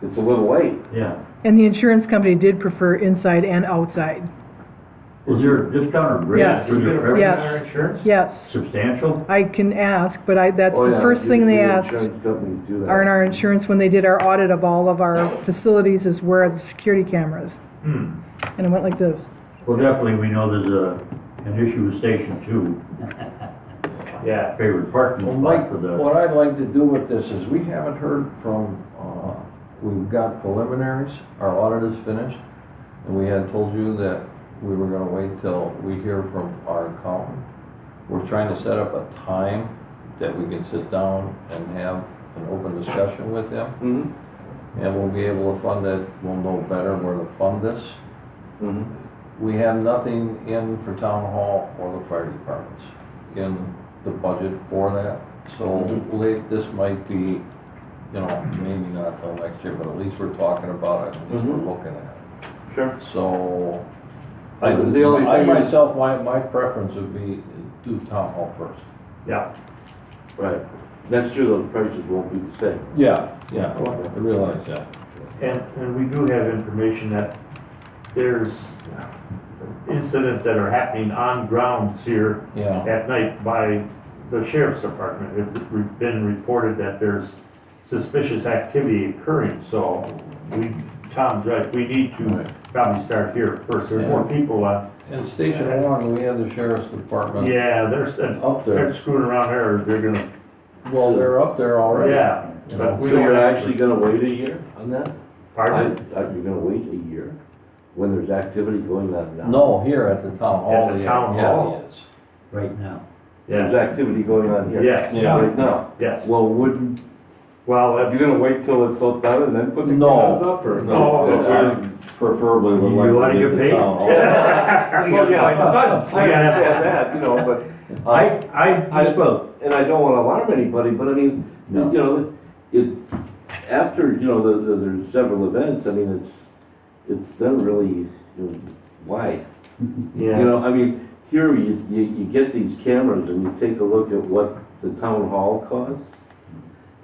it's a little late. Yeah. And the insurance company did prefer inside and outside. Is there a discounted rate? Yes. through the credit? Yes. Yes, Substantial? I can ask, but that's Oh, the yeah, first thing they usually asked. Insurance companies do that. Our insurance, when they did our audit of all of our facilities, is where are the security cameras? Hmm. And it went like this. Well, definitely, we know there's an issue with Station 2. Yeah. Favorite parking Well, spot Mike, for the. what I'd like to do with this is, we haven't heard from, we've got preliminaries, our audit is finished, and we had told you that we were gonna wait till we hear from our accountant. We're trying to set up a time that we can sit down and have an open discussion with him, Mhm. and we'll be able to fund it, we'll know better where to fund this. Mhm. We have nothing in for town hall or the fire departments in the budget for that. So late, this might be, you know, maybe not till next year, but at least we're talking about it, at least we're looking at it. Sure. So, The only I thing is- myself, my preference would be do town hall first. Yeah. Right. Next year, those prices won't be the same. Yeah, I realize that. And we do have information that there's incidents that are happening on grounds here Yeah. at night by the sheriff's department. It's been reported that there's suspicious activity occurring, so Tom's right, we need to probably start here first. There's more people, In Station One, we had the sheriff's department. yeah, Up there. they're screwing around there, they're gonna, Well, they're up there already. yeah. You But know, we So don't you're have- actually gonna wait a year on that? Pardon? You're gonna wait a year when there's activity going on now? No, here at the town hall. At the town hall? Is. Right now. There's Yeah, activity going on here? Yes. Yeah. Right now? yes. Well, wouldn't, Well, you're gonna wait till it's all done and then put the No. cameras up, or? No. Preferably would like You wanna to get get paid? the town hall. Well, yeah, I understand that, you know, but. I spoke. And I don't wanna alarm anybody, but I mean, No. you know, after, you know, there's several events, I mean, it's then really, you know, why? Yeah. You know, I mean, here you get these cameras and you take a look at what the town hall costs,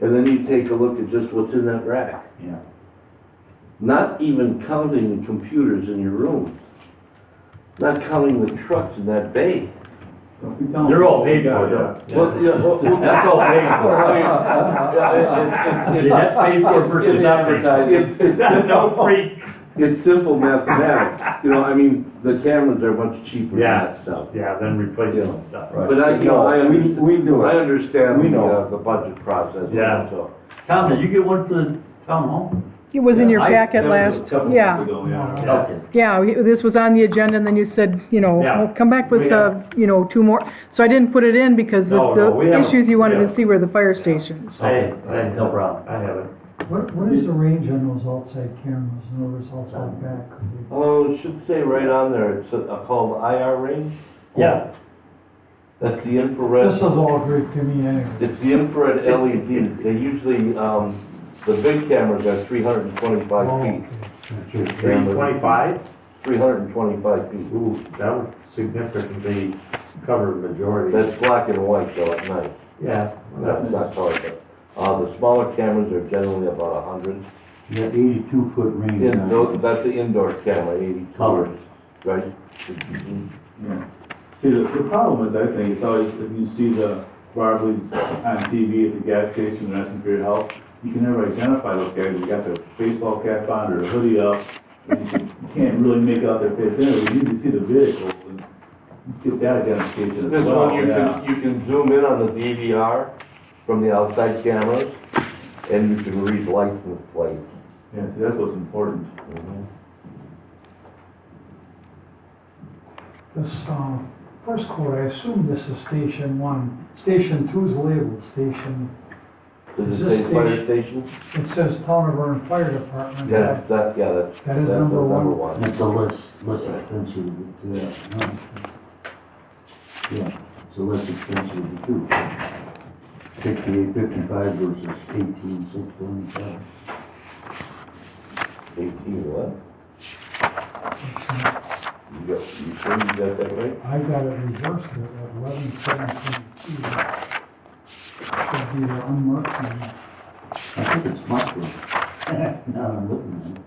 and then you take a look at just what's in that rack. Yeah. Not even counting the computers in your rooms. Not counting the trucks in that bay. They're all paid for, though. Well, yeah, well, That's all paid for. I mean, That's paid for versus not paid. It's No free. It's simple mathematics, you know, I mean, the cameras are much cheaper than Yeah. that stuff. Yeah, then replace them and stuff. Right. But I, you know, I we do I it. understand We know. the budget process. Yeah. So. Tom, did you get one for the town hall? It was in your I- packet last, yeah. Okay. Yeah, this was on the agenda, and then you said, you know, Yeah. well, come back with, We have- you know, 2 more. So I didn't put it in because No, we the have- issues you wanted yeah. to see were the fire stations. I No problem. I have it. What is the range on those outside cameras, in other words, outside back? Oh, it should say right on there, it's called IR range. Yeah. That's the infrared. This is all great to me anyway. It's the infrared LEDs. They usually, the big cameras are 325 Oh, feet. okay. 325? 325 feet. Ooh, that would significantly cover the majority. That's black and white though at night. Yeah. That's not color, but, the smaller cameras are generally about 100. You got 82-foot range. That's the indoor camera, 82. Colors. Right? Yeah. See, the problem is, I think, it's always, if you see the Barleys on TV at the gas station and asking for your help, you can never identify those guys. They got their baseball cap on or a hoodie up, and you can't really make out their face anyway. You need to see the vehicles and get that identification as This well. one, you can zoom in on the DVR from the outside cameras, and you can read license plates. Yeah, see, that's what's important. This, first quote, I assume this is Station 1. Station 2 is labeled Station, Does Is it this say fire station? it says Town of Vernon Fire Department. Yes, that's That is that's number the one. number one. That's a less expensive, yeah, it's a less expensive too. 6855 versus 18625. 18 what? You sure you got that right? I got it reversed at 11/7/22. Should be the unmarked one. I think it's marked right. Now I'm looking at it.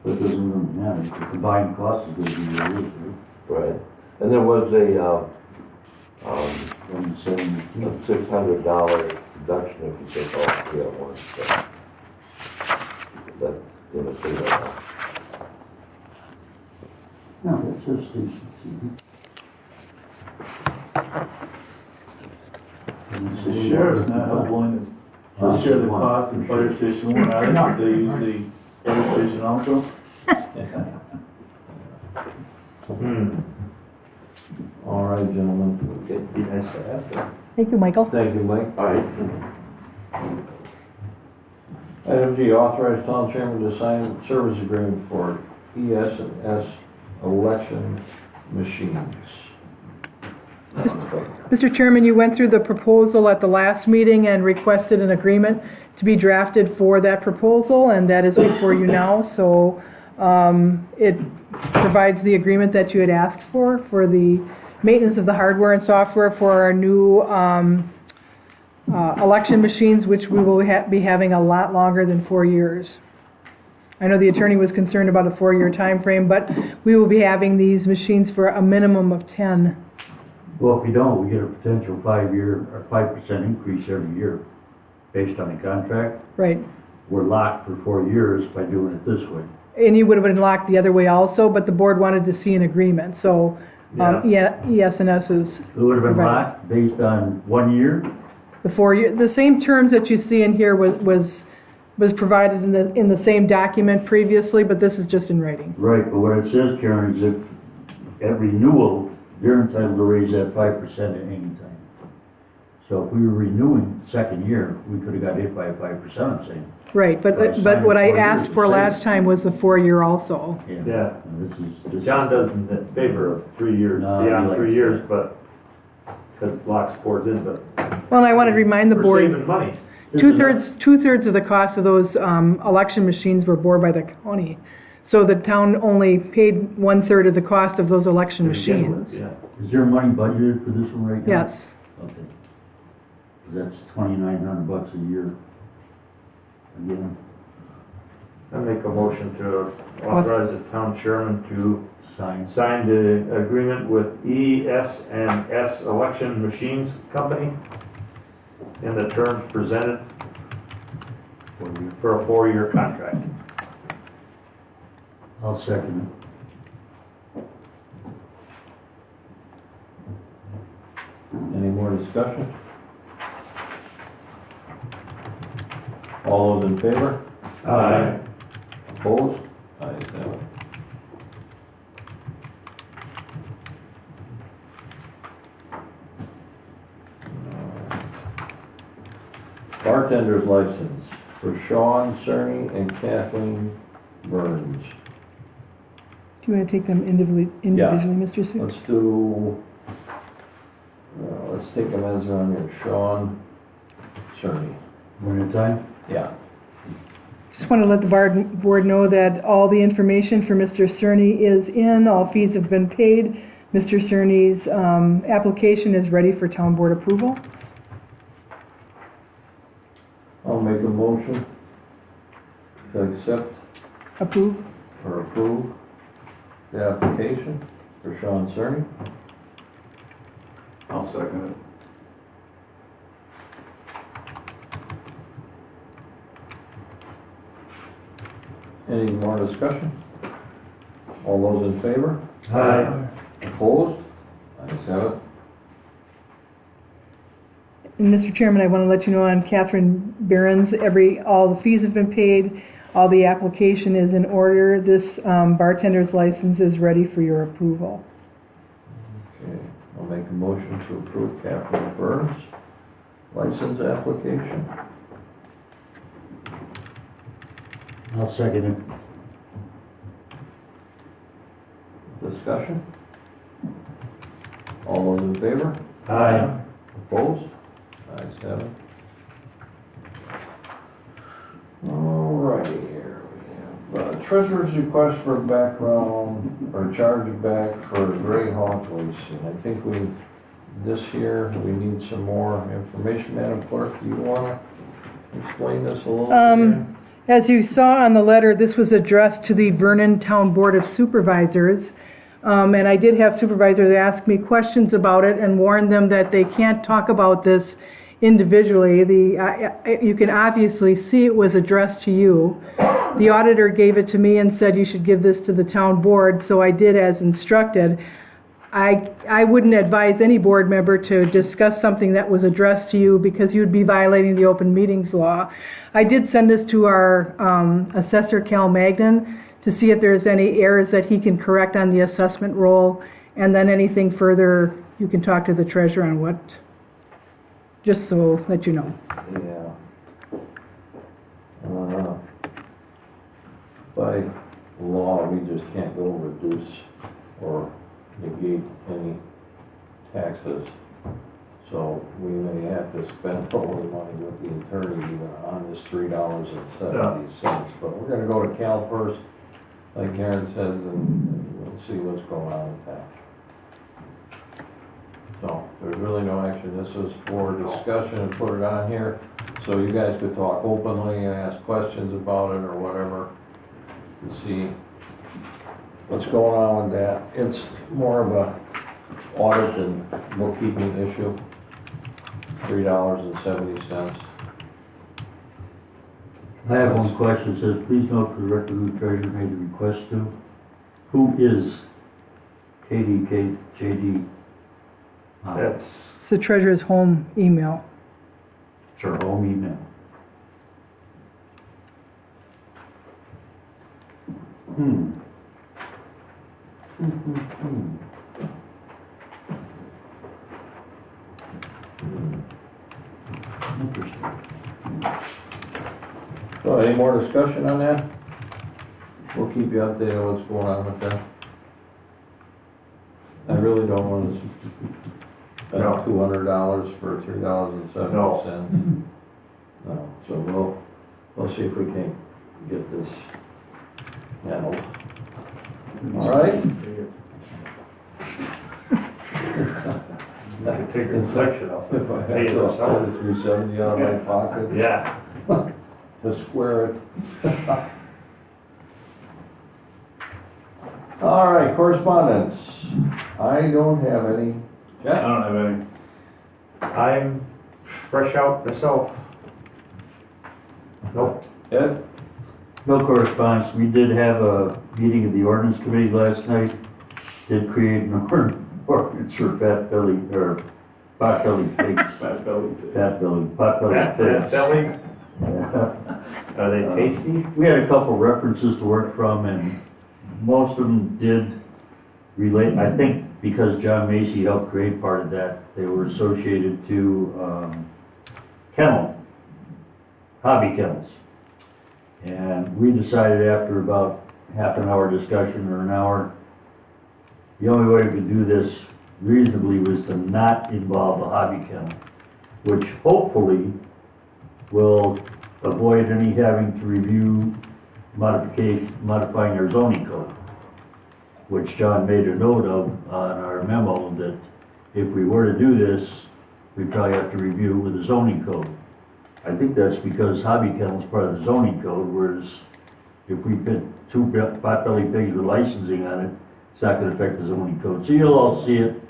But it doesn't really matter, the combined cost is gonna be what it is, right? Right. And there was a $172. $600 reduction if you take all three at once. So that's gonna say that. No, that says Station TV. And it says The sheriff's not willing to share the cost of fire station 1 either, because they use the fire station also. All right, gentlemen. Okay. Be nice to have them. Thank you, Michael. Thank you, Mike. All right. Item G, authorize town chairman to sign service agreement for ES&S election machines. Mr. Chairman, you went through the proposal at the last meeting and requested an agreement to be drafted for that proposal, and that is before you now. So it provides the agreement that you had asked for the maintenance of the hardware and software for our new election machines, which we will be having a lot longer than 4 years. I know the attorney was concerned about a 4-year time frame, but we will be having these machines for a minimum of 10. Well, if we don't, we get a potential 5-year or 5% increase every year based on the contract. Right. We're locked for 4 years by doing it this way. And you would have been locked the other way also, but the board wanted to see an agreement, so ES&S is. It would have been locked based on 1 year? The 4 year, the same terms that you see in here was provided in the same document previously, but this is just in writing. Right, but what it says, Karen, is if at renewal, they're entitled to raise that 5% at any time. So if we were renewing second year, we could have got hit by a 5%, I'm saying. Right, but what I asked for last time was the 4 year also. Yeah. And this is John doesn't in favor of 3 years, No, beyond he likes 3 years, but, because locks boards in, but Well, and I want to remind the we're board, saving money. two-thirds of the cost of those election machines were borne by the county. So the town only paid 1/3 of the cost of those election to begin with, machines. Yeah. Is there money budgeted for this one right now? Yes. Okay. That's $2,900 a year. Again, I make a motion to authorize the town chairman to sign. sign the agreement with ES&S Election Machines Company in the terms presented for a 4-year contract. I'll second Any more discussion? All those in favor? Aye. Opposed? Ayes have it. Bartender's license for Sean Cerny and Kathleen Burns. Do you want to take them individually, Mr. Sue? Let's do, let's take them as they're on here. Sean Cerny. it. One at a time? Yeah. Just want to let the board know that all the information for Mr. Cerny is in, all fees have been paid. Mr. Cerny's application is ready for town board approval. I'll make a motion to accept Approve. or approve the application for Sean Cerny. I'll second it. Any more discussion? All those in favor? Aye. Opposed? Ayes have it. And Mr. Chairman, I want to let you know on Catherine Barron's, all the fees have been paid, all the application is in order. This bartender's license is ready for your approval. Okay, I'll make a motion to approve Catherine Burns' license application. I'll second it. Discussion? All those in favor? Aye. Opposed? Ayes have it. Alrighty, here we have treasurer's request for background or chargeback for Greyhawk leasing. I think this year we need some more information. Madam Clerk, do you want to explain this a little bit? As you saw on the letter, this was addressed to the Vernon Town Board of Supervisors. And I did have supervisors ask me questions about it and warn them that they can't talk about this individually. You can obviously see it was addressed to you. The auditor gave it to me and said you should give this to the town board, so I did as instructed. I wouldn't advise any board member to discuss something that was addressed to you because you'd be violating the open meetings law. I did send this to our assessor, Cal Magnan, to see if there's any errors that he can correct on the assessment roll, and then anything further you can talk to the treasurer on what, just so that you know. Yeah. By law, we just can't go reduce or negate any taxes. So we may have to spend a little money with the attorney even on this $3.70. But we're gonna go to Cal first, like Karen says, and we'll see what's going on with that. So, there's really no action, this is for discussion and put it on here, so you guys could talk openly and ask questions about it or whatever, to see what's going on with that. It's more of a audit and bookkeeping issue, $3.70. I have one question, it says, please note for the record who the treasurer made the request to. Who is KDKJD? That's, It's the treasurer's home email. It's her home email. Interesting. So, any more discussion on that? We'll keep you updated on what's going on with that. I really don't want to spend $200 for $3.70. No, so we'll see if we can get this handled. All right? I could take a section off. If I had to spend $3.70 out of my pocket. Yeah. To square it. All right, correspondence. I don't have any. I don't have any. I'm fresh out myself. Nope. Ed? No correspondence. We did have a meeting of the ordinance committee last night. Did create an ordinance for pot belly pigs. Pot belly pigs. Selling, Yeah. are they tasty? We had a couple references to work from, and most of them did relate, I think because John Macy helped create part of that, they were associated to hobby kennels. And we decided after about half an hour discussion or an hour, the only way we could do this reasonably was to not involve a hobby kennel, which hopefully will avoid any having to review modifying our zoning code, which John made a note of on our memo, that if we were to do this, we'd probably have to review with the zoning code. I think that's because hobby kennel is part of the zoning code, whereas if we put two pot-bellied pigs with licensing on it, it's not going to affect the zoning code. So you'll all see it,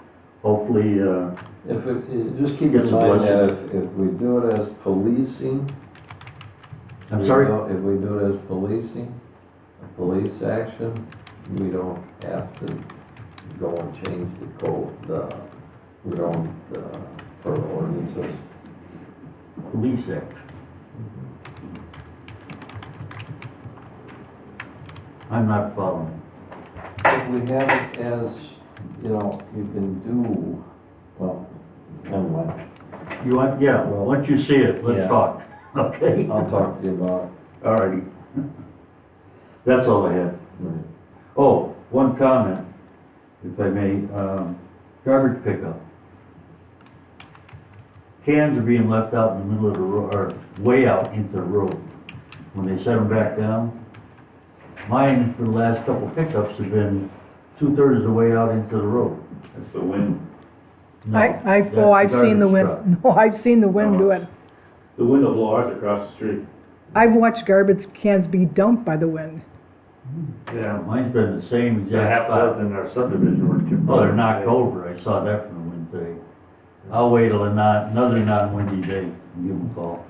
hopefully. Just keep in mind that if we do it as policing. I'm sorry? If we do it as policing, a police action, we don't have to go and change the code, we don't, for ordinances. Police act. I'm not following. If we have it as, you can do, well, anyway, You want, yeah, well, once you see it, let's Yeah. talk, okay? I'll talk to you about it. Alrighty. That's all I had. Right. Oh, one comment, if I may, garbage pickup. Cans are being left out in the middle of the road, or way out into the road. When they set them back down, mine for the last couple pickups have been 2/3 of the way out into the road. That's the wind. No, I've that's seen the garbage truck. wind, no, I've seen the wind do it. The wind will blow ours across the street. I've watched garbage cans be dumped by the wind. Yeah. Mine's been the same The half exact spot. dozen in our subdivision were too. Oh, they're knocked over, I saw that from the wind today. I'll wait till another non-windy day and give them a call.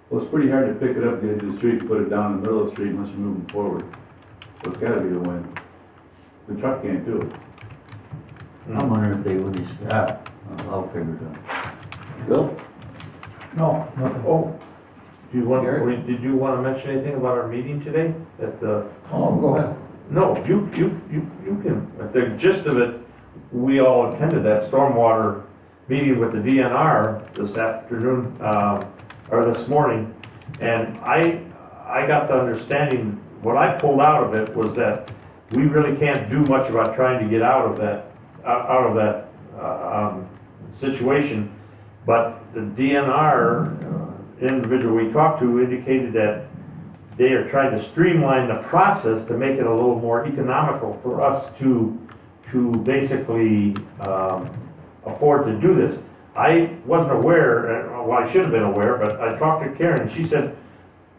Well, it's pretty hard to pick it up, get it to the street, and put it down in the middle of the street unless you're moving forward. So it's gotta be the wind. The truck can't do it. I'm wondering if they would stop. I'll figure it out. Bill? No, nothing. Oh, Gary? did you want to mention anything about our meeting today? At the, Oh, go ahead. no, you can, the gist of it, we all attended that stormwater meeting with the DNR this afternoon, or this morning, and I got the understanding, what I pulled out of it was that we really can't do much about trying to get out of that situation, but the DNR individual we talked to indicated that they are trying to streamline the process to make it a little more economical for us to to basically afford to do this. I wasn't aware, well, I should have been aware, but I talked to Karen, she said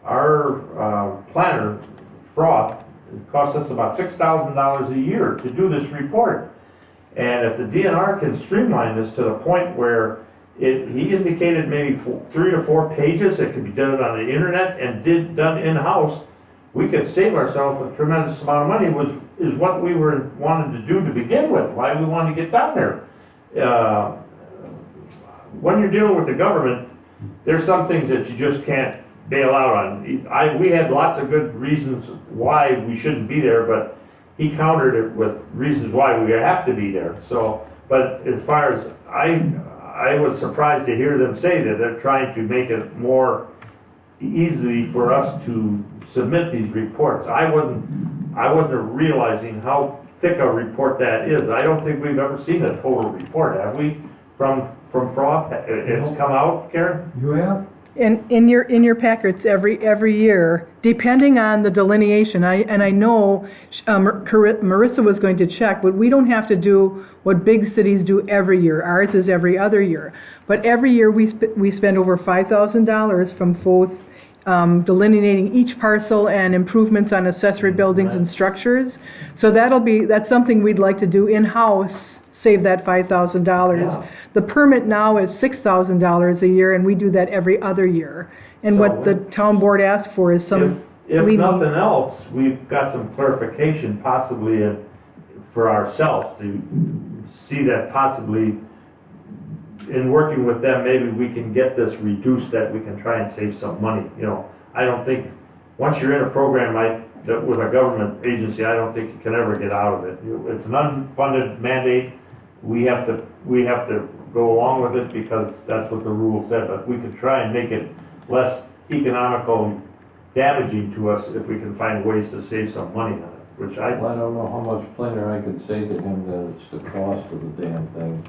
our planner, Froth, it costs us about $6,000 a year to do this report. And if the DNR can streamline this to the point where he indicated maybe 3 or 4 pages that could be done on the internet and done in-house, we could save ourselves a tremendous amount of money, is what we wanted to do to begin with, why we wanted to get down there. When you're dealing with the government, there's some things that you just can't bail out on. We had lots of good reasons why we shouldn't be there, but he countered it with reasons why we have to be there. So, but as far as I was surprised to hear them say that they're trying to make it more easy for us to submit these reports. I wasn't realizing how thick a report that is. I don't think we've ever seen a total report, have we? From Froth, it's come out, Karen? You have? In your packets every year, depending on the delineation, I know Marissa was going to check, but we don't have to do what big cities do every year. Ours is every other year. But every year we spend over $5,000 from both delineating each parcel and improvements on accessory buildings and structures. So that's something we'd like to do in-house. Save that $5,000. Yeah. The permit now is $6,000 a year, and we do that every other year. And So what the town board asked for is some. If nothing else, we've got some clarification possibly for ourselves to see that possibly in working with them, maybe we can get this reduced, that we can try and save some money. You know, I don't think, once you're in a program like that with a government agency, I don't think you can ever get out of it. It's an unfunded mandate. We have to go along with it because that's what the rule said, but we could try and make it less economical damaging to us if we can find ways to save some money on it, which Well, I don't know how much plainer I could say to him that it's the cost of the damn thing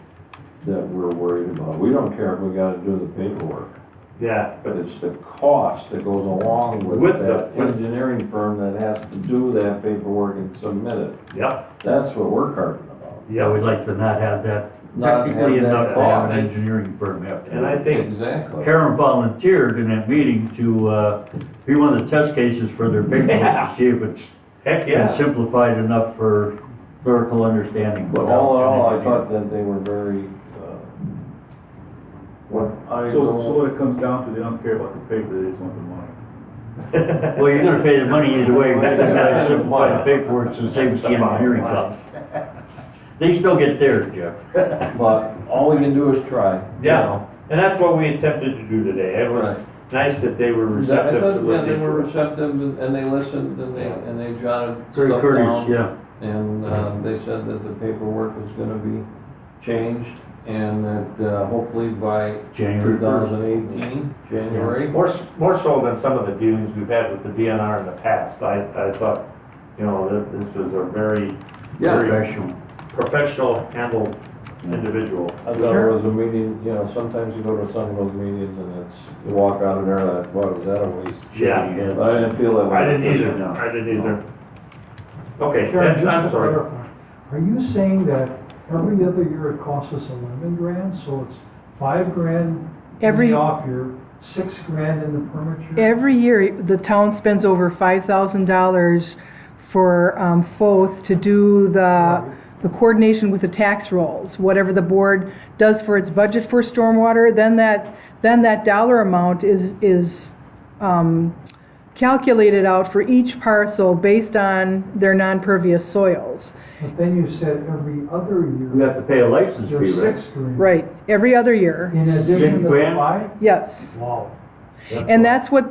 that we're worried about. We don't care if we gotta do the paperwork, yeah, but it's the cost that goes along with that engineering firm that has to do that paperwork and submit it. Yep. That's what we're carping about. Yeah, we'd like to not have that Not technically have that enough to have an cost. engineering firm have to. And I think Exactly. Karen volunteered in that meeting to be one of the test cases for their paperwork to see if it's heck been yeah. simplified enough for clerical understanding. But all in all, I thought that they were very, So what it comes down to, they don't care about the paper, they just want the money. Well, you're gonna pay the money either way, but you gotta simplify the paperwork so saves the engineering costs. They still get theirs, Jeff. but all we can do is try. you Yeah, know. and that's what we attempted to do today. It was Right. nice that they were I receptive to thought, yeah, they listening were to us. receptive and they listened and they jotted Very stuff courteous, down. yeah. And, they said that the paperwork was gonna be changed and that, hopefully by January 2018, January. More so than some of the dealings we've had with the DNR in the past. I thought, you know, that this was a very Professional. professional handled individual. I thought it was a meeting, you know, sometimes you go to some of those meetings and it's, you walk out of there like, wow, was that a waste? Yeah. But I didn't feel that way. I didn't either. I didn't either. Okay, Karen, just I'm to sorry. clarify, are you saying that every other year it costs us 11 grand, so it's 5 grand in Every- the off year, 6 grand in the permit year? Every year, the town spends over $5,000 for FOTH to do the coordination with the tax rolls. Whatever the board does for its budget for stormwater, then that dollar amount is calculated out for each parcel based on their non-pervious soils. But then you said every other year. We have to pay a license fee, There's right? 6 grand. Right, every other year, In addition to the grand? 5? yes. Wow. And that's what,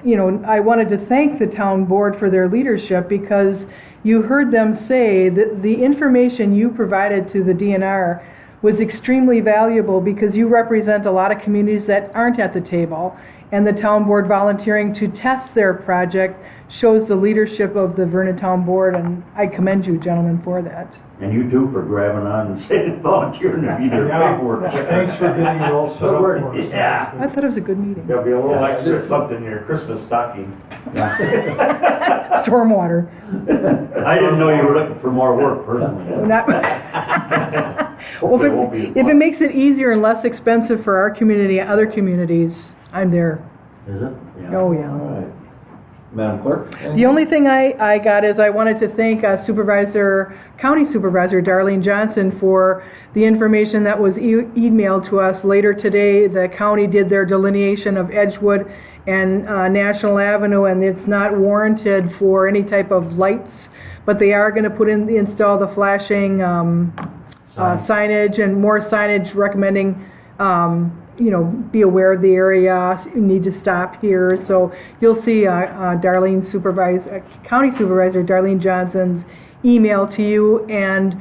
I wanted to thank the town board for their leadership, because you heard them say that the information you provided to the DNR was extremely valuable because you represent a lot of communities that aren't at the table. And the town board volunteering to test their project shows the leadership of the Vernon Town Board, and I commend you, gentlemen, for that. And you too for grabbing on and saying volunteering to be their Yeah. paperwork. Thanks for getting it all set up for us. Yeah. I thought it was a good meeting. There'll be a little extra something in your Christmas stocking. Stormwater. I didn't know you were looking for more work personally. Not- Well, Hopefully it won't be as if it much. makes it easier and less expensive for our community and other communities, I'm there. Is it? Yeah. Oh, yeah. All right. Madam Clerk? The only thing I got is I wanted to thank County Supervisor Darlene Johnson for the information that was emailed to us later today. The county did their delineation of Edgewood and National Avenue, and it's not warranted for any type of lights, but they are going to install the flashing signage and more signage recommending be aware of the area, you need to stop here. So you'll see County Supervisor Darlene Johnson's email to you, and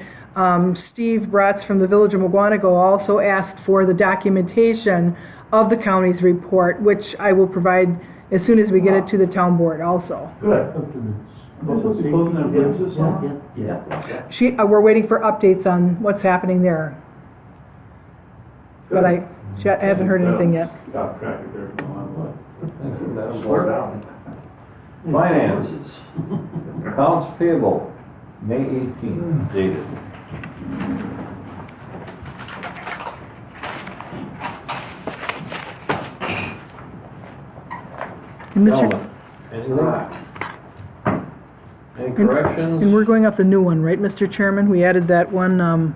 Steve Bratz from the Village of Mugwanago also asked for the documentation of the county's report, which I will provide as soon as we get it to the town board also. Good. Closing that bridge this summer? Yeah. We're waiting for updates on what's happening there. But I haven't heard anything yet. Got track of there for a while. Thank you, Madam Slow Clerk. down. Finances. Accounts payable, May 18th, dated. And Gentlemen, any corrections? And we're going off the new one, right, Mr. Chairman? We added that one, I've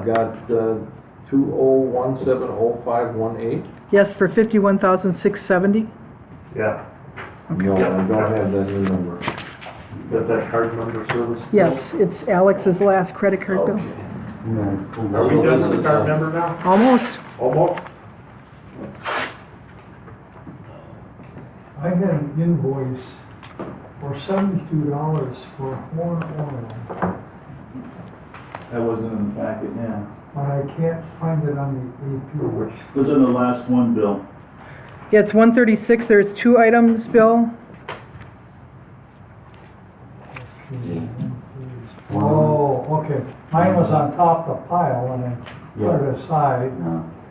got 20170518. yes, for 51,670. Yeah. No, I don't have that new number. That card number service? Yes, it's Alex's last credit card bill. Are we done with the card number now? Almost. Almost? I had an invoice for $72 for horn oil, That wasn't in the packet, yeah. but I can't find it on the AP. It was in the last one, Bill. Yeah, it's 136. There's two items, Bill. Oh, okay. Mine was on top of the pile and I put it aside.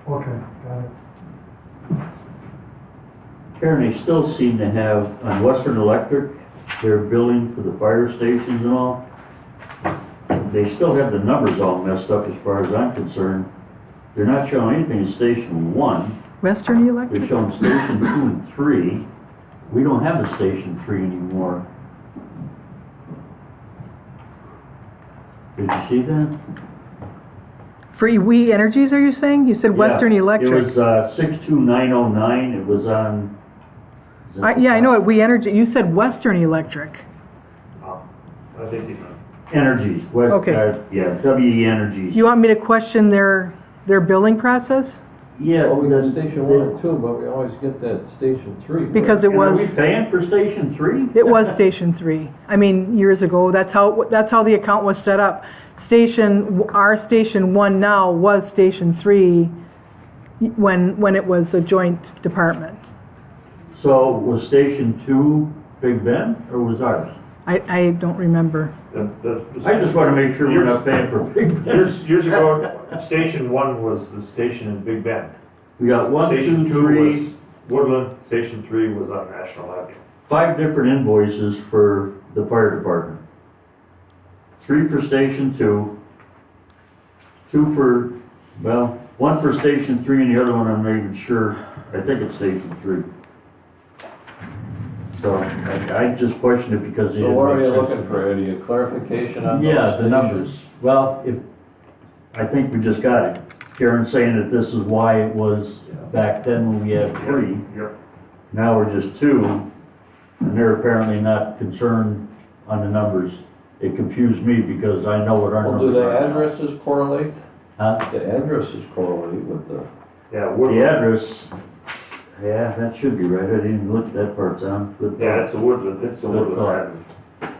Okay, got it. Karen, they still seem to have, on Western Electric, their billing for the fire stations and all, they still have the numbers all messed up as far as I'm concerned. They're not showing anything in Station 1. Western Electric. They're showing Station 2 and 3. We don't have a Station 3 anymore. Did you see that? For We Energies, are you saying? You said Western Yeah, Electric. It was 62909. It was on... Yeah, I know it. We Energy. You said Western Electric. I think you know. Energies. West, Okay. yeah, WE Energies. You want me to question their billing process? Yeah. Well, we got Station 1 and 2, but we always get that Station 3. Because it And are was we paying for Station 3? it was Station 3. I mean, years ago. That's how the account was set up. Our Station 1 now was Station 3 when it was a joint department. So was Station 2 Big Ben, or was ours? I don't remember. I just want to make sure we're not paying for Big Ben. Years ago, Station 1 was the station in Big Bend. We got 1, Station 2, 2 3, was Woodland, Station 3 was on National Avenue. 5 different invoices for the fire department. 3 for Station 2, 2 for, well, 1 for Station 3 and the other one I'm not even sure. I think it's Station 3. So I just questioned it because it So didn't what are make you sense. looking for, Eddie? A clarification on those Yeah, the stations? numbers. Well, I think we just got it. Karen's saying that this is why it was back then when we had 3. Yep. Now we're just 2, and they're apparently not concerned on the numbers. It confused me because I know what our Well, do numbers the are. addresses correlate? Huh? The addresses correlate with the... Yeah, The Woodland. address, yeah, that should be right. I didn't even look at that part, Tom. Good Yeah, thought. it's a Woodland, it's a Good Woodland thought. address.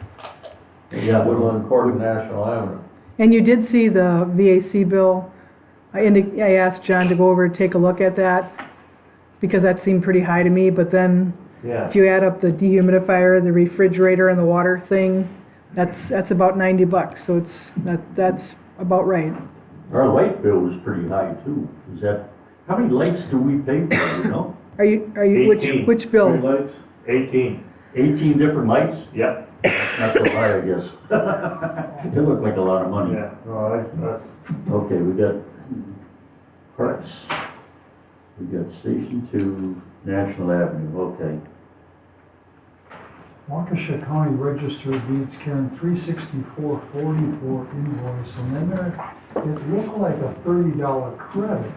Yeah, Woodland Court and National Avenue. And you did see the VAC bill. I asked John to go over and take a look at that, because that seemed pretty high to me, but then Yeah. if you add up the dehumidifier, the refrigerator, and the water thing, that's about $90, so that's about right. Our light bill was pretty high too. Is that, how many lights do we pay for, you know? Are you, 18. which bill? Streetlights? 18. 18 different lights? Yep. Not so high, I guess. It looked like a lot of money. Yeah. No, Okay, we got parks. We got Station 2, National Avenue, okay. Waukesha County Register of Deeds carrying 364.44 invoice, and then it looked like a $30 credit.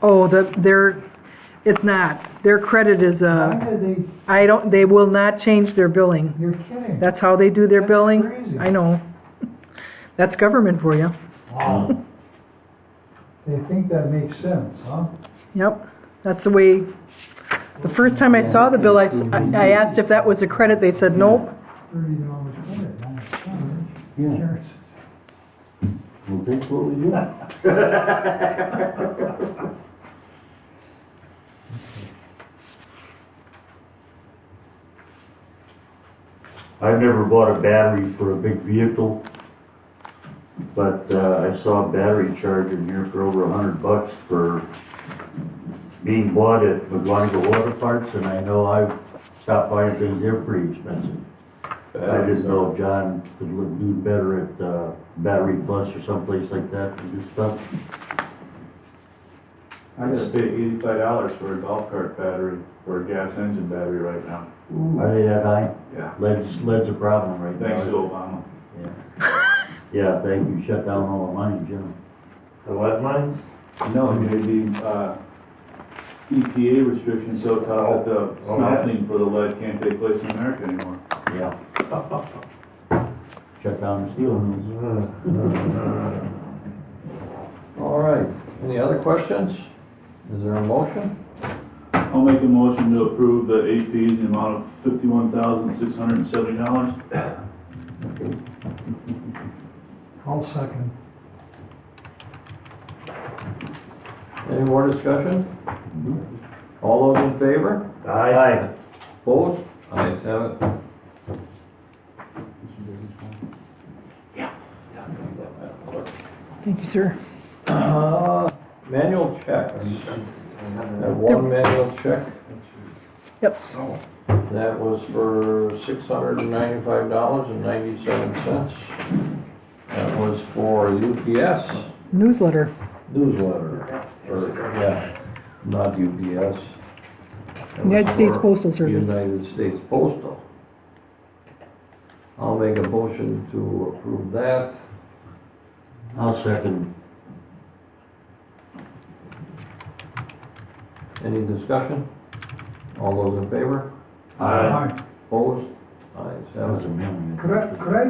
Oh, it's not. Their credit is, Why did they, they will not change their billing. you're kidding. That's how they do their That's billing. crazy. I know. That's government for you. Wow. They think that makes sense, huh? Yep, that's the way, the first time I saw the bill, I asked if that was a credit, they said nope. $30 credit, nice. Yeah. Carrots. We'll take what we do. I've never bought a battery for a big vehicle, but I saw a battery charge in here for over $100 for being bought at McGonigal Auto Parts, and I know I've stopped buying things, they're pretty expensive. I didn't know if John could do better at Battery Plus or someplace like that for this stuff. I gotta pay $85 for a golf cart battery, for a gas engine battery right now. Are they that high? Yeah. Lead's a problem right now. Thanks to Obama. Yeah. Yeah, thank you, shut down all the mines, Jim. The lead mines? No, the EPA restrictions so tough that the smelting for the lead can't take place in America anymore. Yeah. Shut down the steel mills. All right, any other questions? Is there a motion? I'll make a motion to approve the APs in the amount of $51,670. I'll second. Any more discussion? All those in favor? Aye. Opposed? Ayes have it. Thank you, sir. Manual checks. Have one manual check. Yep. That was for $695.97. That was for UPS Newsletter. newsletter. Yeah, not UPS. That was United States for Postal Service. United States Postal. I'll make a motion to approve that. I'll second. Any discussion? All those in favor? Aye. Opposed? Ayes That have was a it. million. Could I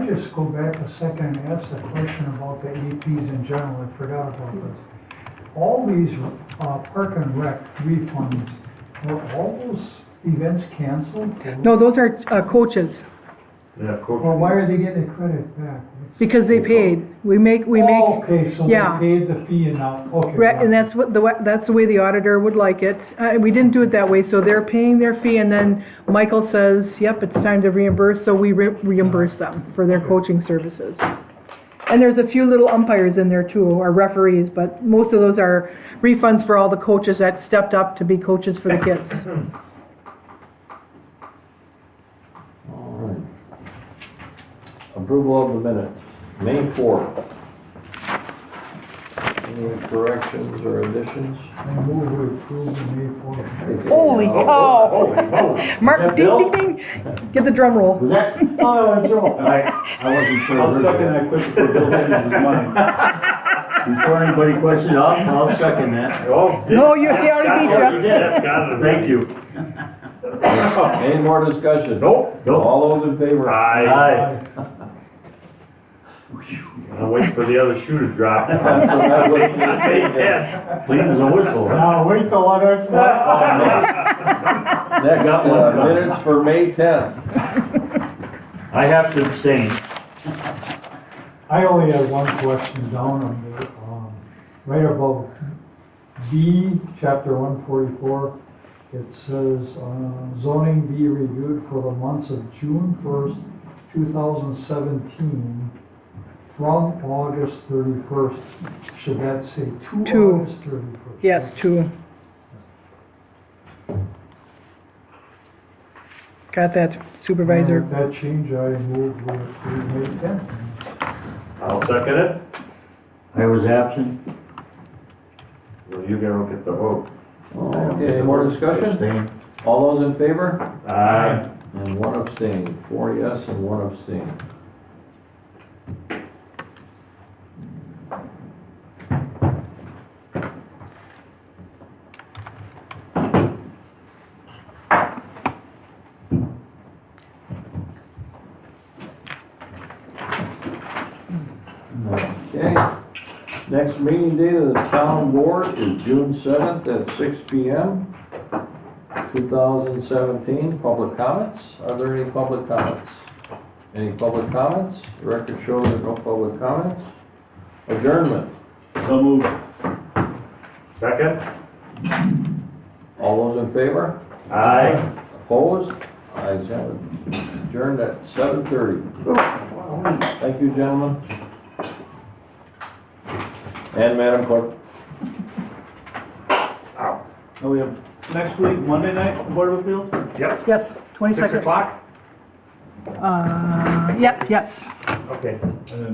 just go back a second and ask a question about the APs in general? I forgot about this. All these park and rec refunds, were all those events canceled? No, those are coaches, Yeah, coach. Well, why are they getting the credit back? because they paid. We make, Oh, okay, so they yeah. paid the fee and now, okay. Right, and that's the way the auditor would like it. We didn't do it that way, so they're paying their fee, and then Michael says, yep, it's time to reimburse, so we reimburse them for their coaching services. And there's a few little umpires in there too, or referees, but most of those are refunds for all the coaches that stepped up to be coaches for the kids. All right. Approval of the minutes, May 4th. Any corrections or additions? I move we approve the May 4th. Holy cow! Mark, ding, ding, ding! Get the drum roll. Was that? Oh, Joe. I wasn't sure. I'll second that quick before Bill changes his mind. Before anybody questions, I'll second that. Oh, No, he already beat you. That's got it. Thank you. Any more discussion? Nope. All those in favor? Aye. I'll wait for the other shoe to drop. So that was May 10th. Clean as a whistle. Now, wait till I next Next, minutes for May 10th. I have to abstain. I only had one question down under, right above B, chapter 144. It says, zoning be reviewed for the months of June 1st, 2017 from August 31st. Should that say to August 31st? Yes, to. Got that, Supervisor? With that change, I move with May 10th. I'll second it. I was absent. Well, you don't get the vote. Okay, any more discussion? Abstain. All those in favor? Aye. And one abstain. 4 yes and 1 abstain. Okay. Next meeting date of the town board is June 7th at 6 p.m. 2017. Public comments? Are there any public comments? Any public comments? The record shows there are no public comments. Adjournment. So moved. Second? All those in favor? Aye. Opposed? Ayes have it. Adjourned at 7:30. Thank you, gentlemen. And Madam Clerk. Oh, we have next week, Monday night, Board of Appeals? Yep. Yes, 22nd. 6 o'clock? Yes. Okay.